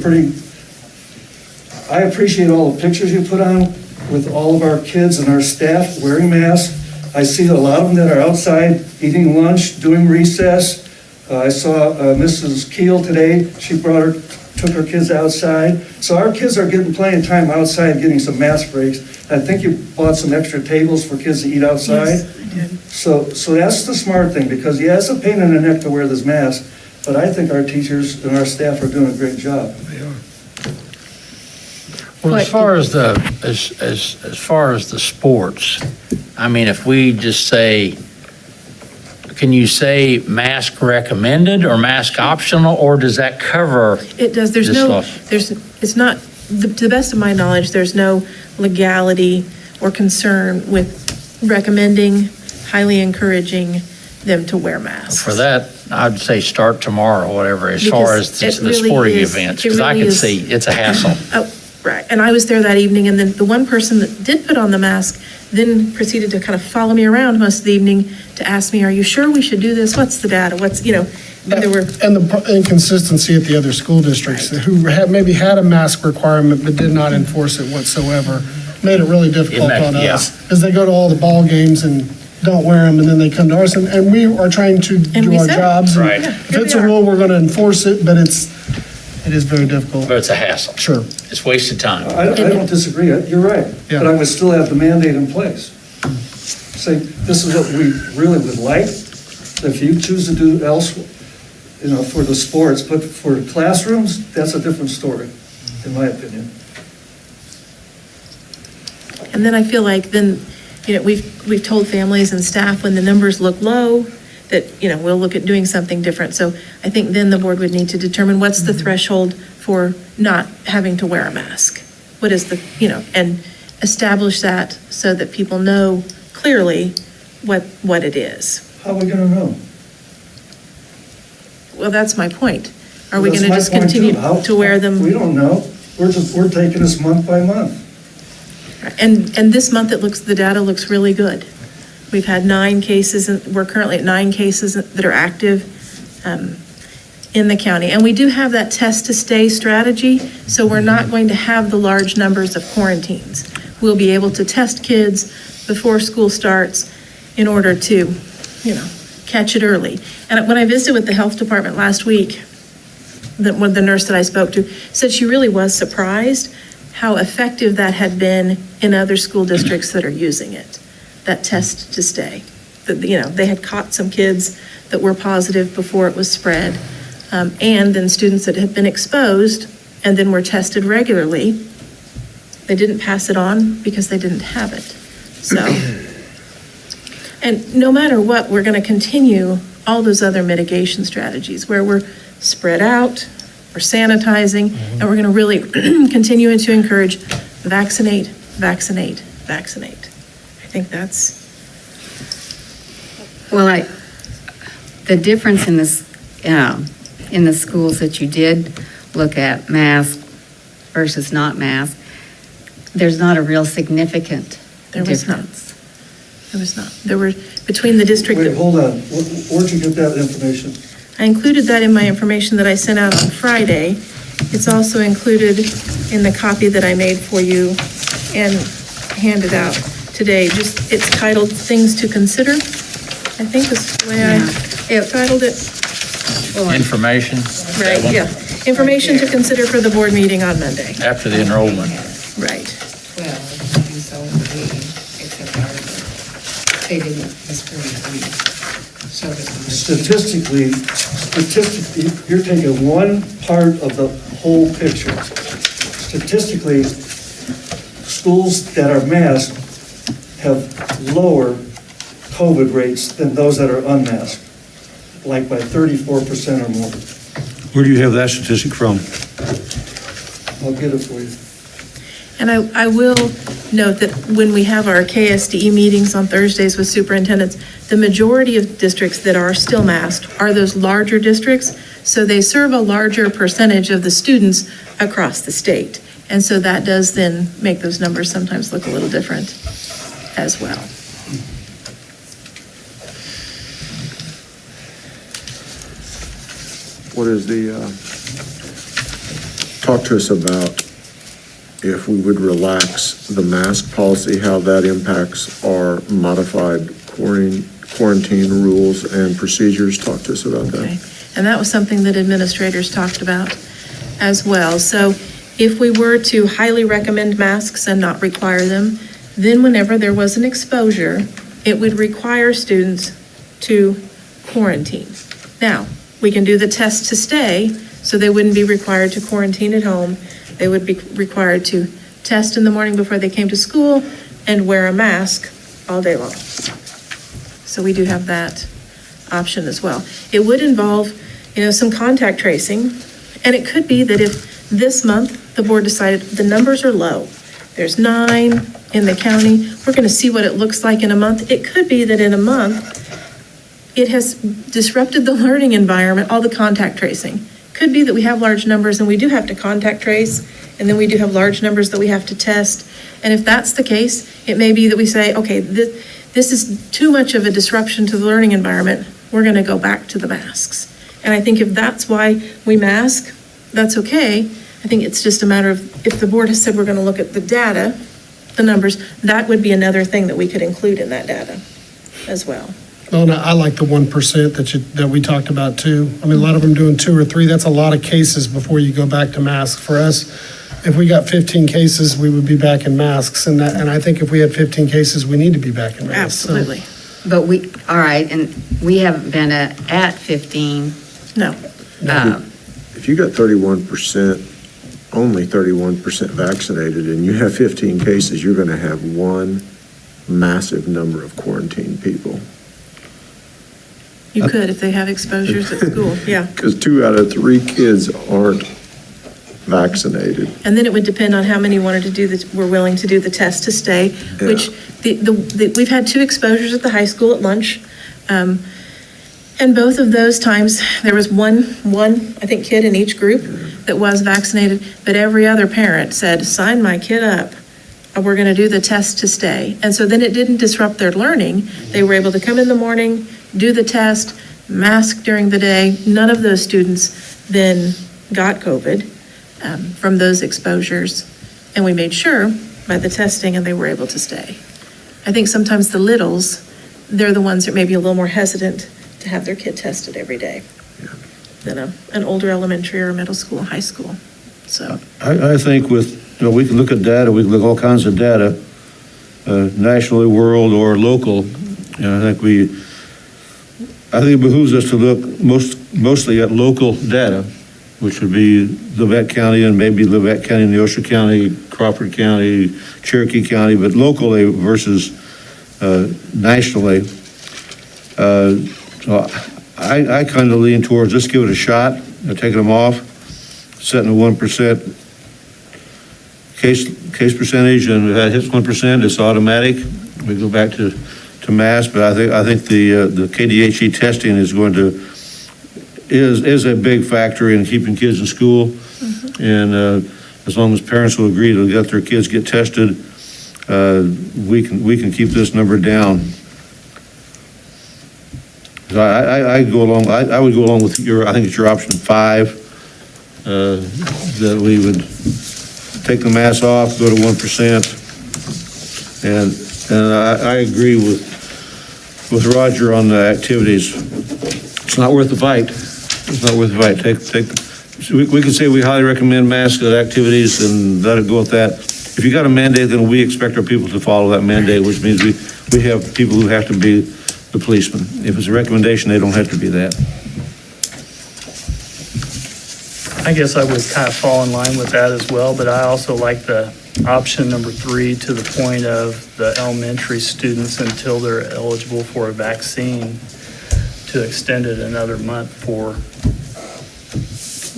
I appreciate all the pictures you put on with all of our kids and our staff wearing masks. I see a lot of them that are outside eating lunch, doing recess. I saw Mrs. Keel today. She took her kids outside. So our kids are getting plenty of time outside getting some mask breaks. I think you bought some extra tables for kids to eat outside. Yes, I did. So that's the smart thing, because yeah, it's a pain in the neck to wear this mask, but I think our teachers and our staff are doing a great job. Well, as far as as far as the sports, I mean, if we just say, can you say mask recommended or mask optional, or does that cover? It does, there's This no, loss. it's not, to the best of my knowledge, there's no legality or concern with recommending, highly encouraging them to wear masks. For that, I'd say start tomorrow, or whatever, as far Because as it the really sporting is- events, it because I really can is- see it's a hassle. Oh, right, and I was there that evening, and then the one person that did put on the mask then proceeded to kind of follow me around most of the evening to ask me, are you sure we should do this? What's the data? What's, and there were, And the inconsistency at the other school districts who maybe had a mask requirement but did not enforce it whatsoever, made it really difficult on Yeah. us. Because they go to all the ball games and don't wear them, and then they come to ours, and we are trying to And do we our said- jobs. and Right. If Here it's we a are. rule, we're going to enforce it, but it is very difficult. But it's a hassle. Sure. It's wasted time. I don't disagree, you're right, Yeah. but I would still have the mandate in place. Say, this is what we really would like, if you choose to do else, for the sports, but for classrooms, that's a different story, in my opinion. and then I feel like then, we've told families and staff when the numbers look low, that, we'll look at doing something different. So I think then the board would need to determine what's the threshold for not having to wear a mask? What is the, and establish that so that people know clearly what it is. How are we gonna know? Well, that's my point. Are we That's going to my just point, too. continue How- to wear them? We don't know, we're taking this month by month. And this month, the data looks really good. We've had 9 cases, and we're currently at 9 cases that are active in the county. And we do have that test to stay strategy, so we're not going to have the large numbers of quarantines. We'll be able to test kids before school starts in order to, catch it early. And when I visited with the health department last week, the nurse that I spoke to said she really was surprised how effective that had been in other school districts that are using it, that test to stay. That, they had caught some kids that were positive before it was spread, and then students that had been exposed and then were tested regularly, they didn't pass it on because they didn't have it. So, and no matter what, we're going to continue all those other mitigation strategies where we're spread out, we're sanitizing, and we're going to really continue to encourage vaccinate, vaccinate, vaccinate. I think that's, Well, the difference in this, in the schools that you did look at, mask versus not mask, there's not a real significant There was not. difference. there was not. There were, between the district. Wait, hold on, where'd you get that information? I included that in my information that I sent out on Friday. It's also included in the copy that I made for you and handed out today. It's titled Things to Consider, I think is the way I titled it. Information. Right, yeah. Information to consider for the board meeting on Monday. After the enrollment. Right. Well, and so we, except our, they didn't discriminate. So Statistically, you're taking one part of the whole picture. Statistically, schools that are masked have lower COVID rates than those that are unmasked, like by 34% or more. Where do you have that statistic from? I'll get it for you. And I will note that when we have our KSDE meetings on Thursdays with superintendents, the majority of districts that are still masked are those larger districts, so they serve a larger percentage of the students across the state. And so that does then make those numbers sometimes look a little different as well. What is talk to us about if we would relax the mask policy, how that impacts our modified quarantine rules and procedures. Talk to us about Okay. that. And that was something that administrators talked about as well. So if we were to highly recommend masks and not require them, then whenever there was an exposure, it would require students to quarantine. Now, we can do the test to stay, so they wouldn't be required to quarantine at home. They would be required to test in the morning before they came to school and wear a mask all day long. So we do have that option as well. It would involve, some contact tracing, and it could be that if this month the board decided the numbers are low, there's 9 in the county, we're going to see what it looks like in a month. It could be that in a month, it has disrupted the learning environment, all the contact tracing. Could be that we have large numbers and we do have to contact trace, and then we do have large numbers that we have to test. And if that's the case, it may be that we say, okay, this is too much of a disruption to the learning environment. We're going to go back to the masks. And I think if that's why we mask, that's okay. I think it's just a matter of, if the board has said we're going to look at the data, the numbers, that would be another thing that we could include in that data as well. Well, no, I like the 1% that we talked about too. I mean, a lot of them doing 2 or 3, that's a lot of cases before you go back to masks. For us, if we got 15 cases, we would be back in masks. And I think if we had 15 cases, we need to be back in masks. Absolutely. But all right, and we haven't been at 15. No. If you got 31%, only 31% vaccinated, and you have 15 cases, you're going to have one massive number of quarantined people. You could if they have exposures at school, yeah. Because 2 out of 3 kids aren't vaccinated. And then it would depend on how many wanted to were willing to do the test to stay, which we've had 2 exposures at the high school at lunch. And both of those times, there was one, I think, kid in each group that was vaccinated, but every other parent said, sign my kid up. We're going to do the test to stay. And so then it didn't disrupt their learning. They were able to come in the morning, do the test, mask during the day. None of those students then got COVID from those exposures. And we made sure by the testing, and they were able to stay. I think sometimes the littles, they're the ones that may be a little more hesitant to have their kid tested every day than an older elementary or middle school, high school. So I think we can look at data, we can look at all kinds of data, nationally, world, or local. I think it behooves us to look mostly at local data, which would be Levette County and maybe Levette County, Neosho County, Crawford County, Cherokee County, but locally versus nationally. So I kind of lean towards, let's give it a shot, taking them off, setting a 1% case percentage, and if that hits 1%, it's automatic. We go back to mask, but I think the KDHE testing is is a big factor in keeping kids in school. Mm-hmm. And as long as parents will agree to let their kids get tested, we can keep this number down. So I would go along with I think it's your option 5, that we would take the mask off, go to 1%. And I agree with Roger on the activities. It's not worth the fight. It's not worth the fight. We can say we highly recommend mask activities and let it go with that. If you got a mandate, then we expect our people to follow that mandate, which means we have people who have to be the policemen. If it's a recommendation, they don't have to be that. I guess I would kind of fall in line with that as well, but I also like the option number 3 to the point of the elementary students until they're eligible for a vaccine, to extend it another month for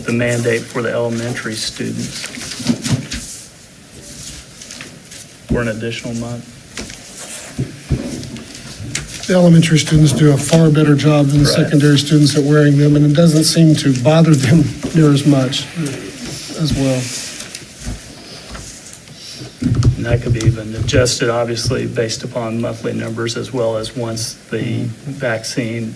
the mandate for the elementary students for an additional month. The elementary students do a far better job than the Correct. secondary students at wearing them, and it doesn't seem to bother them near as much as well. And that could be even adjusted, obviously, based upon monthly numbers, as well as once the vaccine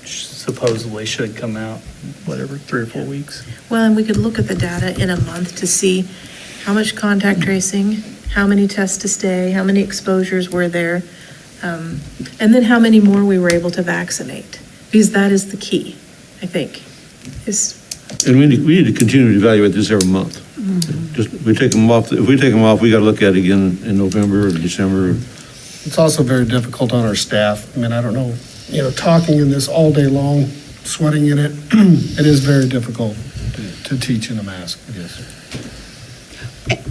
supposedly should come out, whatever, 3 or 4 weeks. Well, and we could look at the data in a month to see how much contact tracing, how many tests to stay, how many exposures were there, and then how many more we were able to vaccinate, because that is the key, I think. And we need to continue to evaluate this every month. Mm-hmm. Just if we take them off, we got to look at it again in November or December. It's also very difficult on our staff. I mean, I don't know, talking in this all day long, sweating in it. It is very difficult to teach in a mask, it is.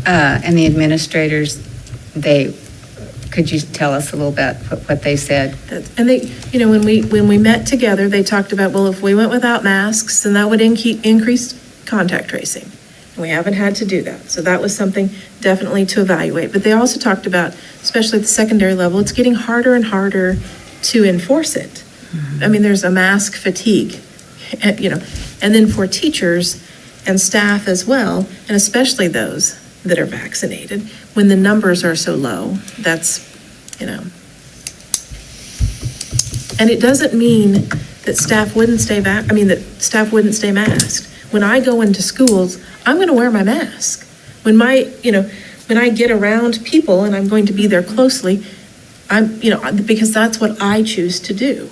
And the administrators, could you tell us a little bit what they said? And they, when we met together, they talked about, well, if we went without masks, then that would increase contact tracing. And we haven't had to do that. So that was something definitely to evaluate. But they also talked about, especially at the secondary level, it's getting harder and harder to enforce it. I mean, there's a mask fatigue, and then for teachers and staff as well, and especially those that are vaccinated, when the numbers are so low, that's, And it doesn't mean that staff wouldn't that staff wouldn't stay masked. When I go into schools, I'm going to wear my mask. When I get around people and I'm going to be there closely, because that's what I choose to do.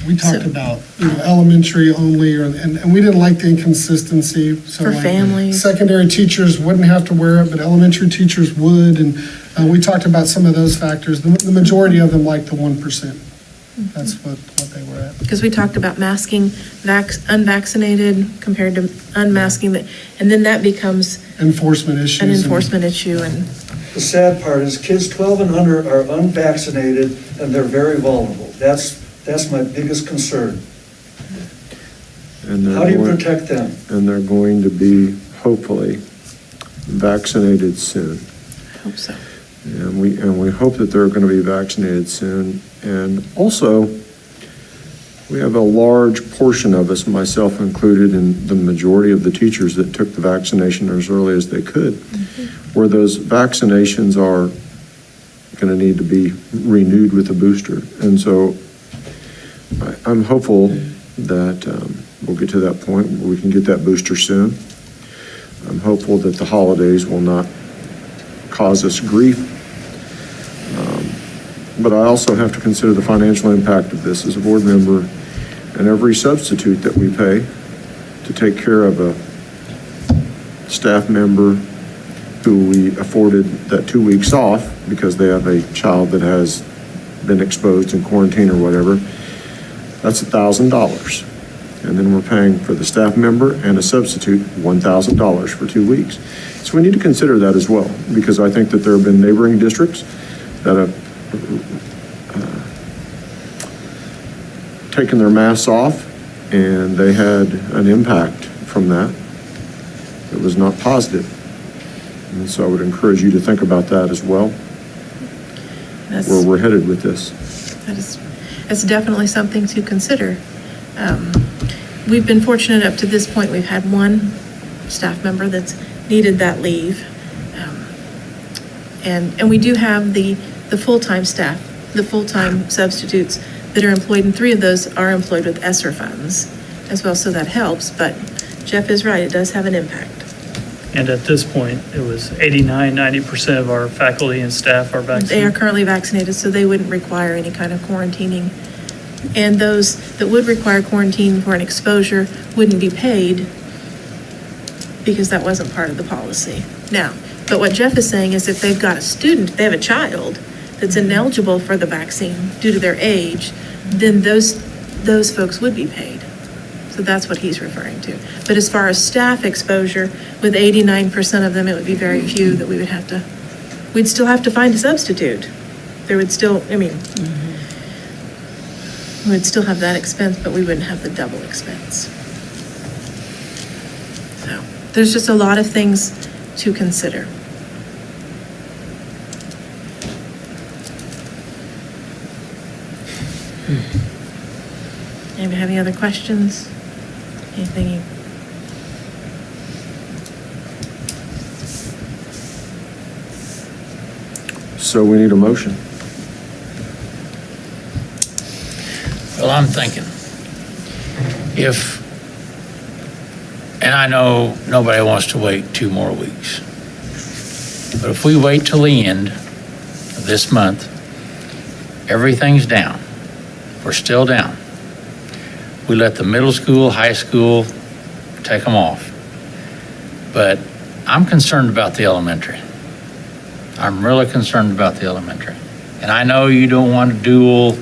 We talked about, elementary only, and we didn't like the inconsistency. So For families. Secondary teachers wouldn't have to wear it, but elementary teachers would, and we talked about some of those factors. The majority of them liked the 1%. That's what they were at. Because we talked about masking unvaccinated compared to unmasking, and then that becomes Enforcement issues. an enforcement issue. And The sad part is kids 12 and under are unvaccinated and they're very vulnerable. That's my biggest concern. And they're How do you going- protect them? And they're going to be, hopefully, vaccinated soon. I hope so. And we hope that they're going to be vaccinated soon. And also, we have a large portion of us, myself included, and the majority of the teachers that took the vaccination as early as they could, where those vaccinations are going to need to be renewed with a booster. And so I'm hopeful that we'll get to that point where we can get that booster soon. I'm hopeful that the holidays will not cause us grief. But I also have to consider the financial impact of this as a board member, and every substitute that we pay to take care of a staff member who we afforded that 2 weeks off because they have a child that has been exposed in quarantine or whatever, that's $1,000. And then we're paying for the staff member and a substitute $1,000 for 2 weeks. So we need to consider that as well, because I think that there have been neighboring districts that have taken their masks off, and they had an impact from that. It was not positive. And so I would encourage you to think about that as well, where we're headed with this. That's definitely something to consider. We've been fortunate up to this point, we've had one staff member that's needed that leave. And we do have the full-time staff, the full-time substitutes that are employed, and 3 of those are employed with ESSER funds as well, so that helps. But Jeff is right, it does have an impact. And at this point, it was 90% of our faculty and staff are They are vaccinated. currently vaccinated, so they wouldn't require any kind of quarantining. And those that would require quarantine for an exposure wouldn't be paid because that wasn't part of the policy. Now, but what Jeff is saying is if they've got a student, they have a child that's ineligible for the vaccine due to their age, then those folks would be paid. So that's what he's referring to. But as far as staff exposure, with 89% of them, it would be very few that we'd still have to find a substitute. There would still, we would still have that expense, but we wouldn't have the double expense. So there's just a lot of things to consider. Anybody have any other questions? Anything you? So we need a motion. Well, I'm thinking, and I know nobody wants to wait 2 more weeks, but if we wait till the end of this month, everything's down. We're still down. We let the middle school, high school take them off. But I'm concerned about the elementary. I'm really concerned about the elementary. And I know you don't want to dual,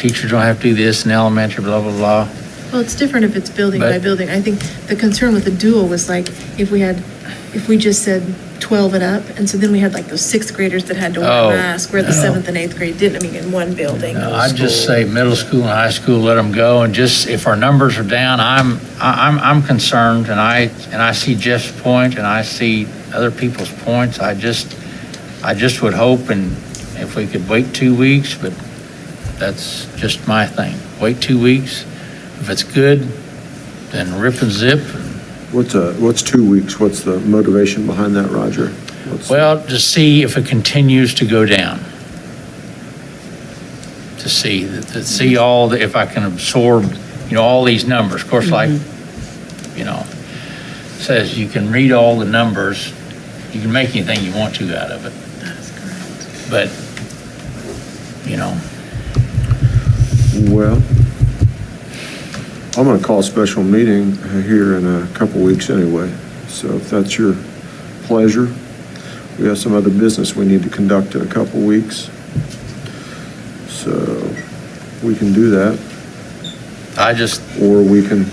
teachers don't have to do this in elementary, blah, blah, blah. Well, it's different if it's building by But- building. I think the concern with the dual was like, if we just said 12 and up, and so then we had like those sixth graders that had to wear Oh, a mask, where the no. seventh and eighth grade didn't, I mean, in one building. No, I'd just say middle school and high school, let them go, and just, if our numbers are down, I'm concerned, and I see Jeff's point, and I see other people's points. I just would hope, and if we could wait 2 weeks, but that's just my thing. Wait 2 weeks. If it's good, then rip and zip. What's 2 weeks? What's the motivation behind that, Roger? Well, to see if it continues to go down. To see all the, if I can absorb, all these numbers. Of course, like, says you can read all the numbers, you can make anything you want to out of it. That's correct. But, Well, I'm going to call a special meeting here in a couple weeks anyway. So if that's your pleasure, we have some other business we need to conduct in a couple weeks. So we can do that, or we can,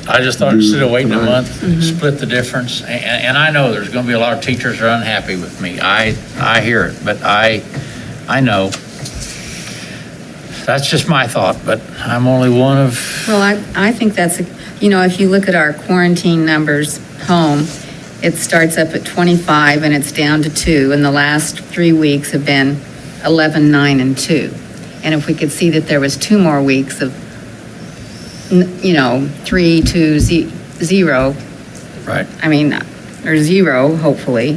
I just thought instead of waiting a tonight. month, split the difference. And I know there's going to be a lot of teachers that are unhappy with me. I hear it, but I know. That's just my thought, but I'm only one of, Well, I think that's, if you look at our quarantine numbers home, it starts up at 25 and it's down to 2, and the last 3 weeks have been 11, 9, and 2. And if we could see that there was 2 more weeks of, 3, 2, 0, right. or 0, hopefully,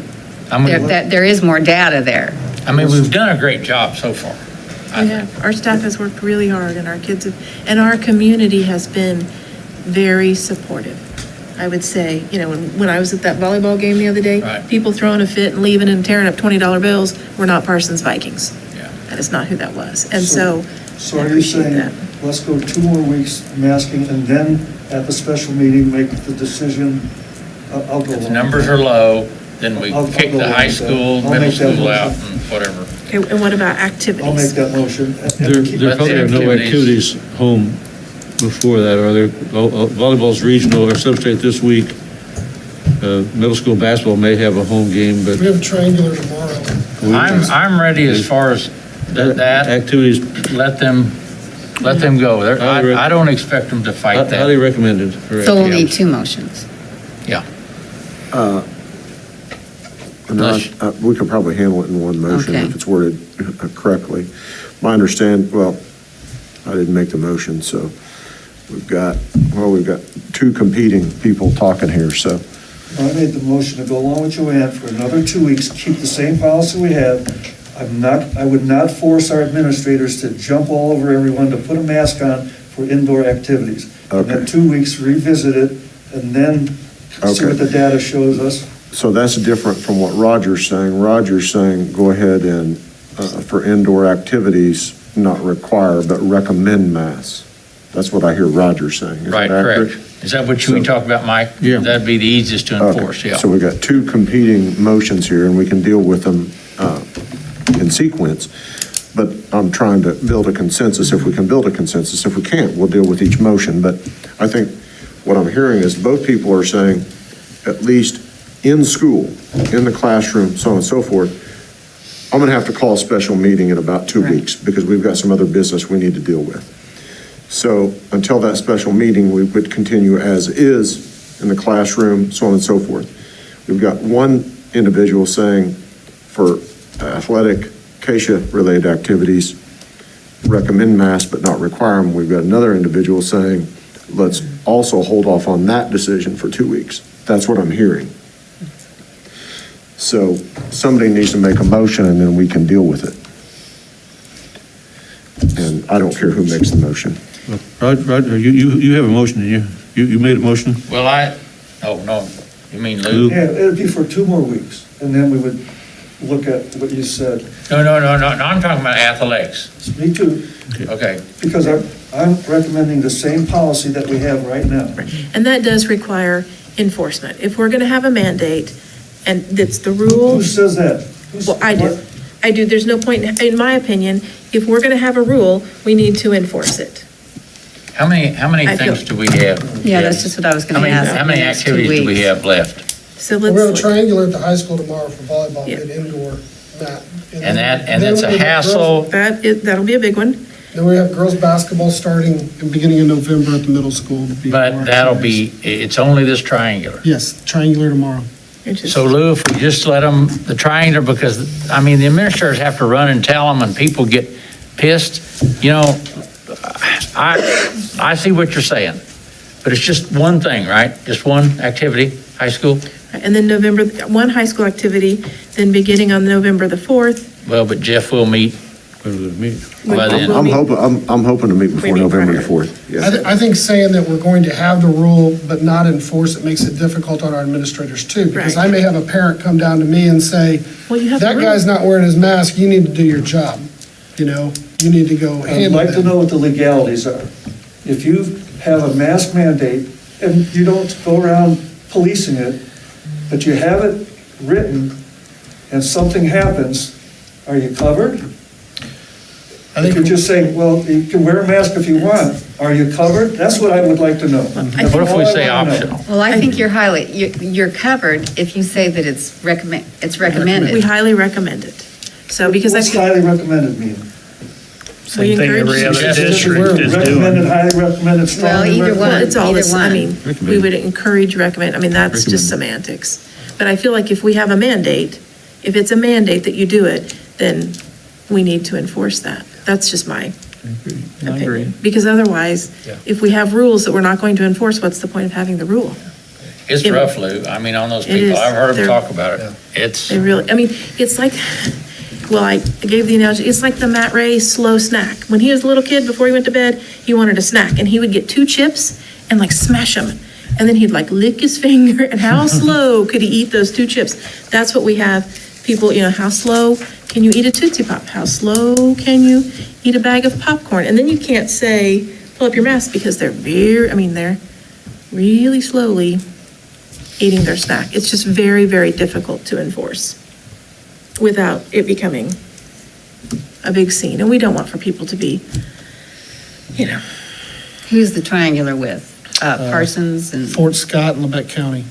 there is more data there. We've done a great job so far. We have. Our staff has worked really hard, and our kids have, and our community has been very supportive. I would say, when I was at that volleyball game the other day, Right. people throwing a fit and leaving and tearing up $20 bills were not Parsons Vikings. Yeah. That is not who that was. And so So I are you appreciate saying, that. let's go 2 more weeks masking, and then at the special meeting, make the decision? I'll go If the along. numbers are low, then we I'll kick go the along high with that. school, I'll middle make that school out, motion. and whatever. Okay, and what about I'll make activities? that motion. There probably are no activities home before that, are there? Volleyball's regional or substrate this week. Middle school basketball may have a home game, but We have triangular tomorrow. I'm ready as far as that, activities, let them go. I don't expect them to fight highly that. recommended. for So we'll activities. need 2 motions. Yeah. We could probably handle it in one motion Okay. if it's worded correctly. I didn't make the motion, so we've got 2 competing people talking here, so. I made the motion to go along with Joanne for another 2 weeks, keep the same policy we have. I would not force our administrators to jump all over everyone to put a mask on for indoor activities. And then Okay. 2 weeks, revisit it, and then see Okay. what the data shows us. So that's different from what Roger's saying. Roger's saying, go ahead and, for indoor activities, not require, but recommend masks. That's what I hear Roger saying. Is that Right, accurate? correct. Is that what we talked about, Mike? Yeah. That'd be the easiest to Okay. enforce, yeah. So we got 2 competing motions here, and we can deal with them in sequence. But I'm trying to build a consensus. If we can build a consensus, if we can't, we'll deal with each motion. But I think what I'm hearing is both people are saying, at least in school, in the classroom, so on and so forth, I'm going to have to call a special meeting in about 2 Right. weeks because we've got some other business we need to deal with. So until that special meeting, we would continue as is in the classroom, so on and so forth. We've got one individual saying for athletic, CASA-related activities, recommend masks but not require them. We've got another individual saying, let's also hold off on that decision for 2 weeks. That's what I'm hearing. So somebody needs to make a motion and then we can deal with it. And I don't care who makes the motion. Roger, you have a motion, didn't you? You made a motion? Well, oh, no, you mean Lou? Yeah, it'd be for 2 more weeks, and then we would look at what you said. No, I'm talking about athletics. Me too, Okay. because I'm recommending the same policy that we have right now. And that does require enforcement. If we're going to have a mandate, and that's the rule. Who says that? Well, I do. What? I do. There's no point, in my opinion, if we're going to have a rule, we need to enforce it. How many I feel- things do we have? Yeah, that's just what I was How going to many, ask. how many in the next 2 activities do we weeks. have left? So We're going let's, to triangular at the high school tomorrow for volleyball, Yeah. get indoor mat. And then it's a we have hassle. that'll be a big one. Then we have girls' basketball starting in the beginning of November at the middle school. But that'll be, it's only this triangular. Yes, triangular tomorrow. Which is- So Lou, if we just let them, the triangular, because, I mean, the administrators have to run and tell them and people get pissed, you know, I see what you're saying, but it's just one thing, right? Just one activity, high school? And then November, one high school activity, then beginning on November the 4th. Well, but Jeff will meet Go to the meeting. by then. I'm hoping to meet before meet November the prior. 4th. Yes. I think saying that we're going to have the rule but not enforce it makes it difficult on our administrators too. Because Right. I may have a parent come down to me and say, Well, you have that the guy's rule. not wearing his mask, you need to do your job. You know, you need to go I'd handle like to that. know what the legalities are. If you have a mask mandate and you don't go around policing it, but you have it written and something happens, are you covered? I If think you're just saying, well, you can wear a mask if you want, are you covered? That's what I would like to know. What if we say optional? Well, I think you're covered if you say that it's We recommended. highly recommend it. So because I What's feel, highly recommended mean? Same thing encourage every you- other Yes, district is Recommended, doing. highly recommended, Well, strongly either recommended? one. it's all this, I Either mean, one. we would encourage, recommend, I mean, that's just semantics. But I feel like if we have a mandate, if it's a mandate that you do it, then we need to enforce that. That's just my opinion. Because otherwise, Yeah. if we have rules that we're not going to enforce, what's the point of having the rule? It's It- rough, Lou. I mean, on those It people, is. I've heard them They're- talk about it. It's, They really, I mean, it's like, well, I gave the analogy, it's like the Matt Ray slow snack. When he was a little kid, before he went to bed, he wanted a snack, and he would get 2 chips and like smash them. And then he'd like lick his finger, and how slow could he eat those 2 chips? That's what we have, people, you know, how slow can you eat a Tootsie Pop? How slow can you eat a bag of popcorn? And then you can't say, pull up your mask, because they're they're really slowly eating their snack. It's just very, very difficult to enforce without it becoming a big scene. And we don't want for people to be, you know, Who's the triangular with? Parsons and, Fort Scott and Lebec County.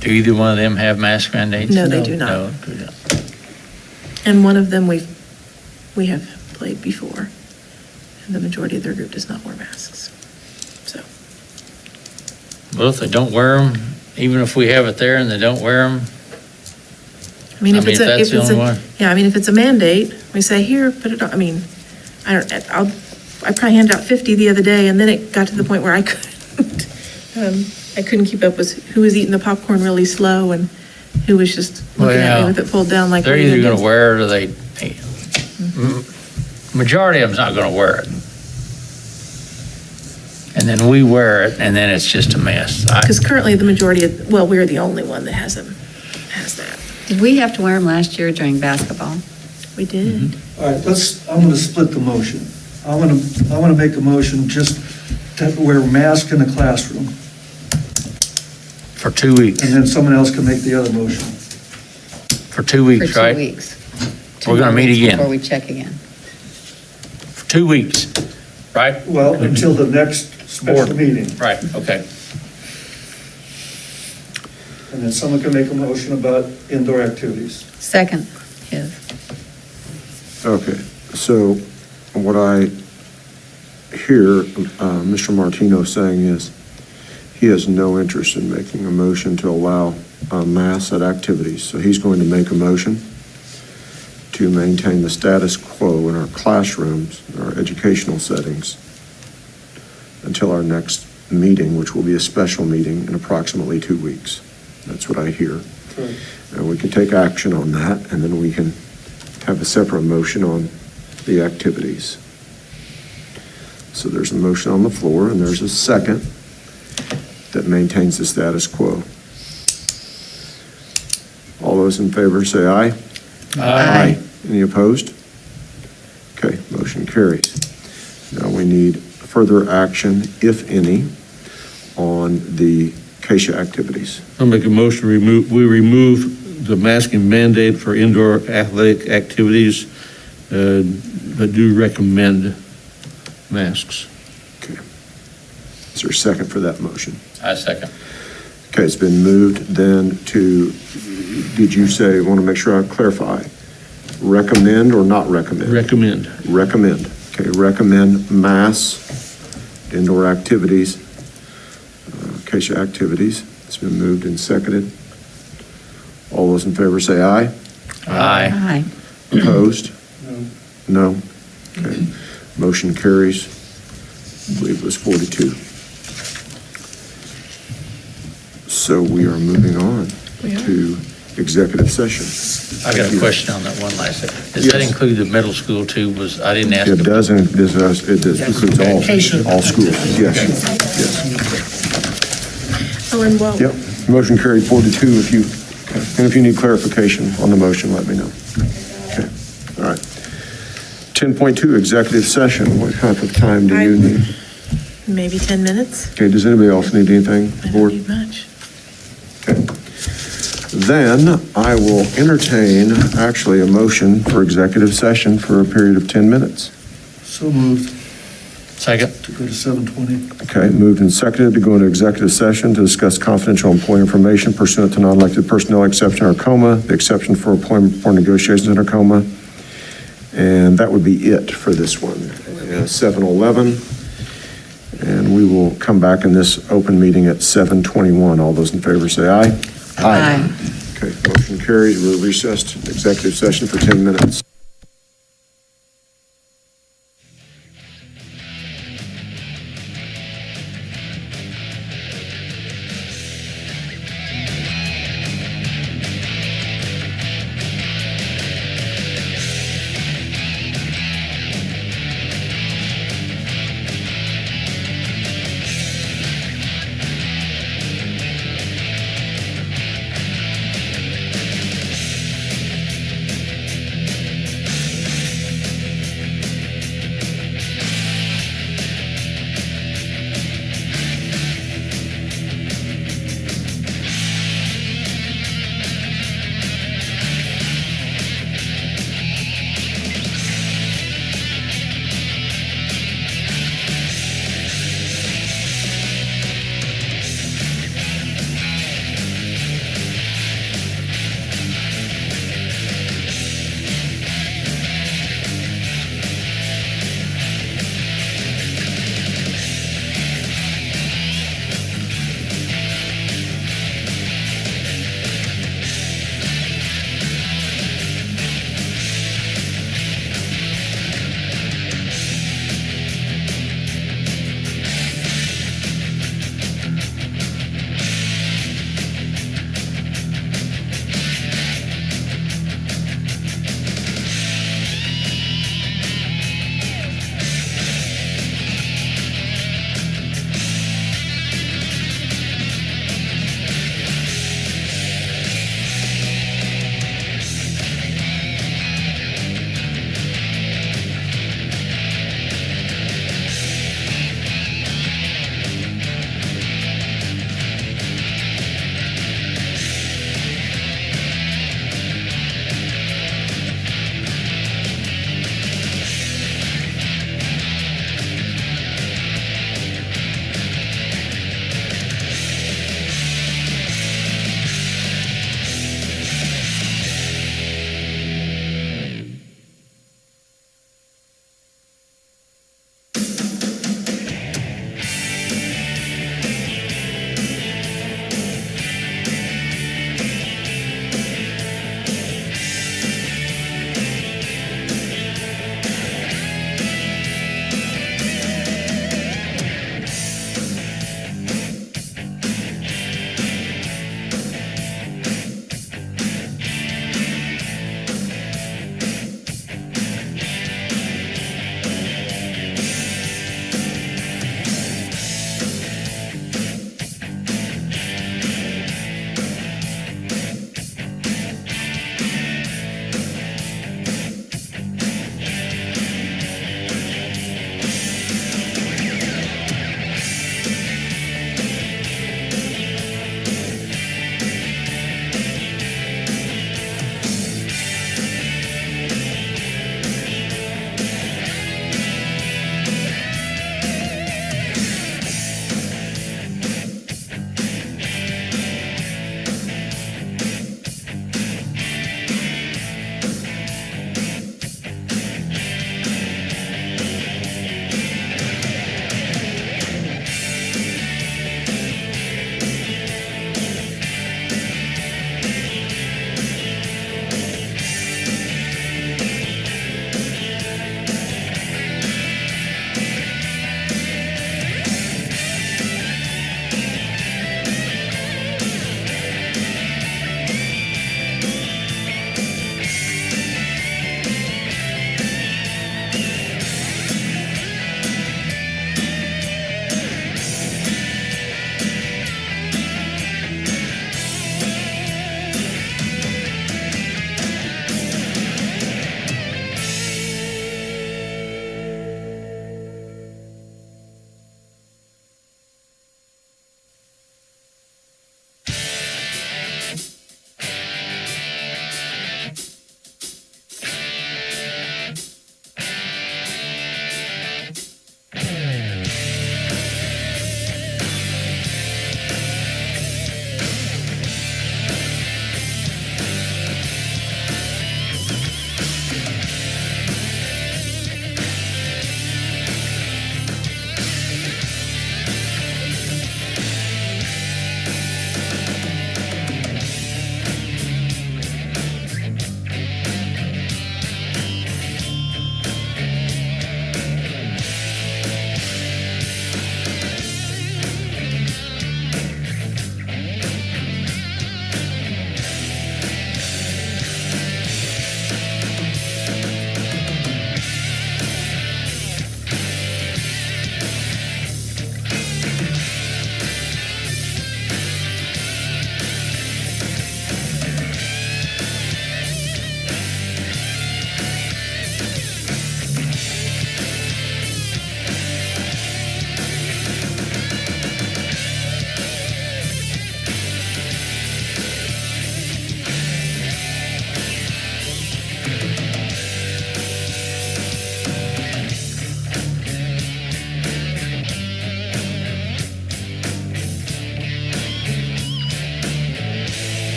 do either one of them have mask mandates? No, they do not. No, do not. and one of them we have played before. And the majority of their group does not wear masks. So, Well, if they don't wear them, even if we have it there and they don't wear them, I mean, if I mean, it's if a, that's if the it's only a, one. yeah, I mean, if it's a mandate, we say, here, put it on, I mean, I probably handed out 50 the other day, and then it got to the point where I couldn't keep up with who was eating the popcorn really slow and who was just looking at me Well, with it pulled down like. they're what are you either gonna going do? to wear it or they, majority of them's not going to wear it. And then we wear it, and then it's just a mess. Because currently, the majority of, well, we're the only one that has that. did we have to wear them last year during basketball? We did. All right, I'm going to split the motion. I want to make a motion just to wear mask in the classroom, For 2 weeks, and then someone else can make the other motion. for 2 For weeks, 2 right? weeks. We're gonna meet again. Before we check again. For 2 weeks, right? Well, until the next special Board. meeting. Right, okay. And then someone can make a motion about indoor activities. Second is, Okay, so what I hear Mr. Martino saying is he has no interest in making a motion to allow masks at activities. So he's going to make a motion to maintain the status quo in our classrooms, our educational settings, until our next meeting, which will be a special meeting in approximately 2 weeks. That's what I hear. Right. And we can take action on that, and then we can have a separate motion on the activities. So there's a motion on the floor, and there's a second that maintains the status quo. All those in favor say aye. Aye. Any opposed? Okay, motion carries. Now we need further action, if any, on the CASA activities. I'll make a motion, we remove the masking mandate for indoor athletic activities, but do recommend masks. Is there a second for that motion? I second. Okay, it's been moved then to, did you say, want to make sure I clarify, recommend or not recommend? Recommend. Recommend. Okay, recommend indoor activities, CASA activities. It's been moved and seconded. All those in favor say aye. Aye. Opposed? No. Okay. Motion carries. I believe it was 42. So we are moving on to executive session. I got a question on that one last thing. Does that Yes. include the middle school too? I didn't ask. It does, it includes all schools. Yes, yes. Oh, and well, Yep. Motion carried 42. And if you need clarification on the motion, let me know. Okay. All right. 10.2, executive session. What type of time do you need? maybe 10 minutes. Okay, does anybody else need anything? I don't Board? need much. Okay. Then I will entertain actually a motion for executive session for a period of 10 minutes. So moved Second. to go to 7:20. Okay, moved and seconded to go into executive session to discuss confidential employee information pursuant to non-elected personnel exception or coma, the exception for employment for negotiations in a coma. And that would be it for this one, 7:11. And we will come back in this open meeting at 7:21. All those in favor say aye. Aye. Okay, motion carries. We're recessed executive session for 10 minutes.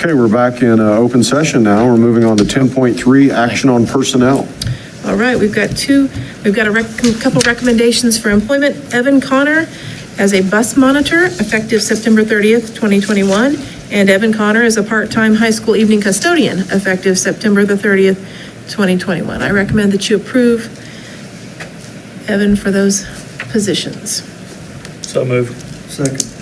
Okay, we're back in open session now. We're moving on to 10.3, action on personnel. All right, we've got a couple recommendations for employment. Evan Connor as a bus monitor, effective September 30th, 2021. And Evan Connor is a part-time high school evening custodian, effective September the 30th, 2021. I recommend that you approve Evan for those positions. So moved. Second.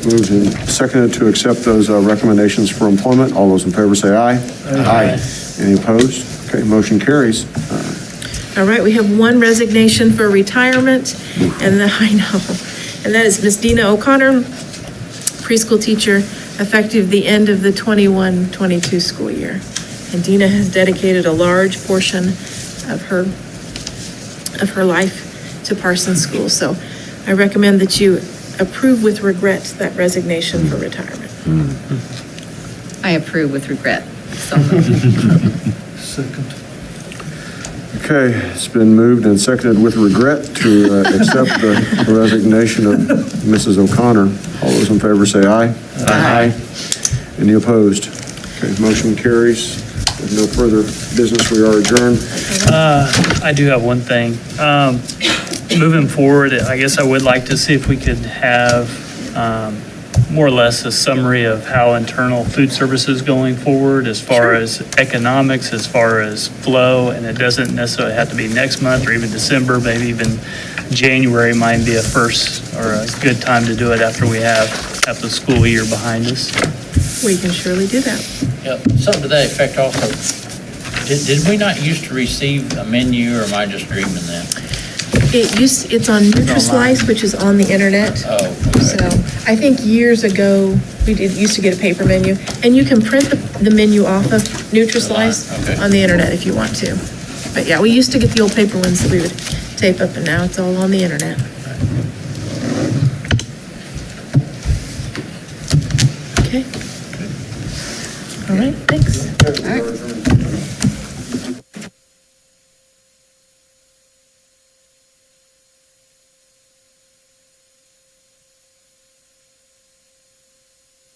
Moved and seconded to accept those recommendations for employment. All those in favor say aye. Aye. Any opposed? Okay, motion carries. All right, we have one resignation for retirement, and I know, and that is Miss Dina O'Connor, preschool teacher, effective the end of the 21-22 school year. And Dina has dedicated a large portion of her life to Parsons School. So I recommend that you approve with regret that resignation for retirement. I approve with regret. So moved. Second. Okay, it's been moved and seconded with regret to accept the resignation of Mrs. O'Connor. All those in favor say aye. Aye. Any opposed? Okay, motion carries. With no further business, we are adjourned. I do have one thing. Moving forward, I guess I would like to see if we could have more or less a summary of how internal food service is going forward as far as economics, as far as flow, and it doesn't necessarily have to be next month or even December, maybe even January might be a first or a good time to do it after we have the school year behind us. We can surely do that. Yep, something to that effect also. Did we not used to receive a menu, or am I just dreaming that? It's on Nutrislice, which is on the internet. Oh, okay. So I think years ago, used to get a paper menu, and you can print the menu off of Nutrislice Okay. on the internet if you want to. But yeah, we used to get the old paper ones that we would tape up, and now it's all on the internet. Okay. All right, thanks. All right.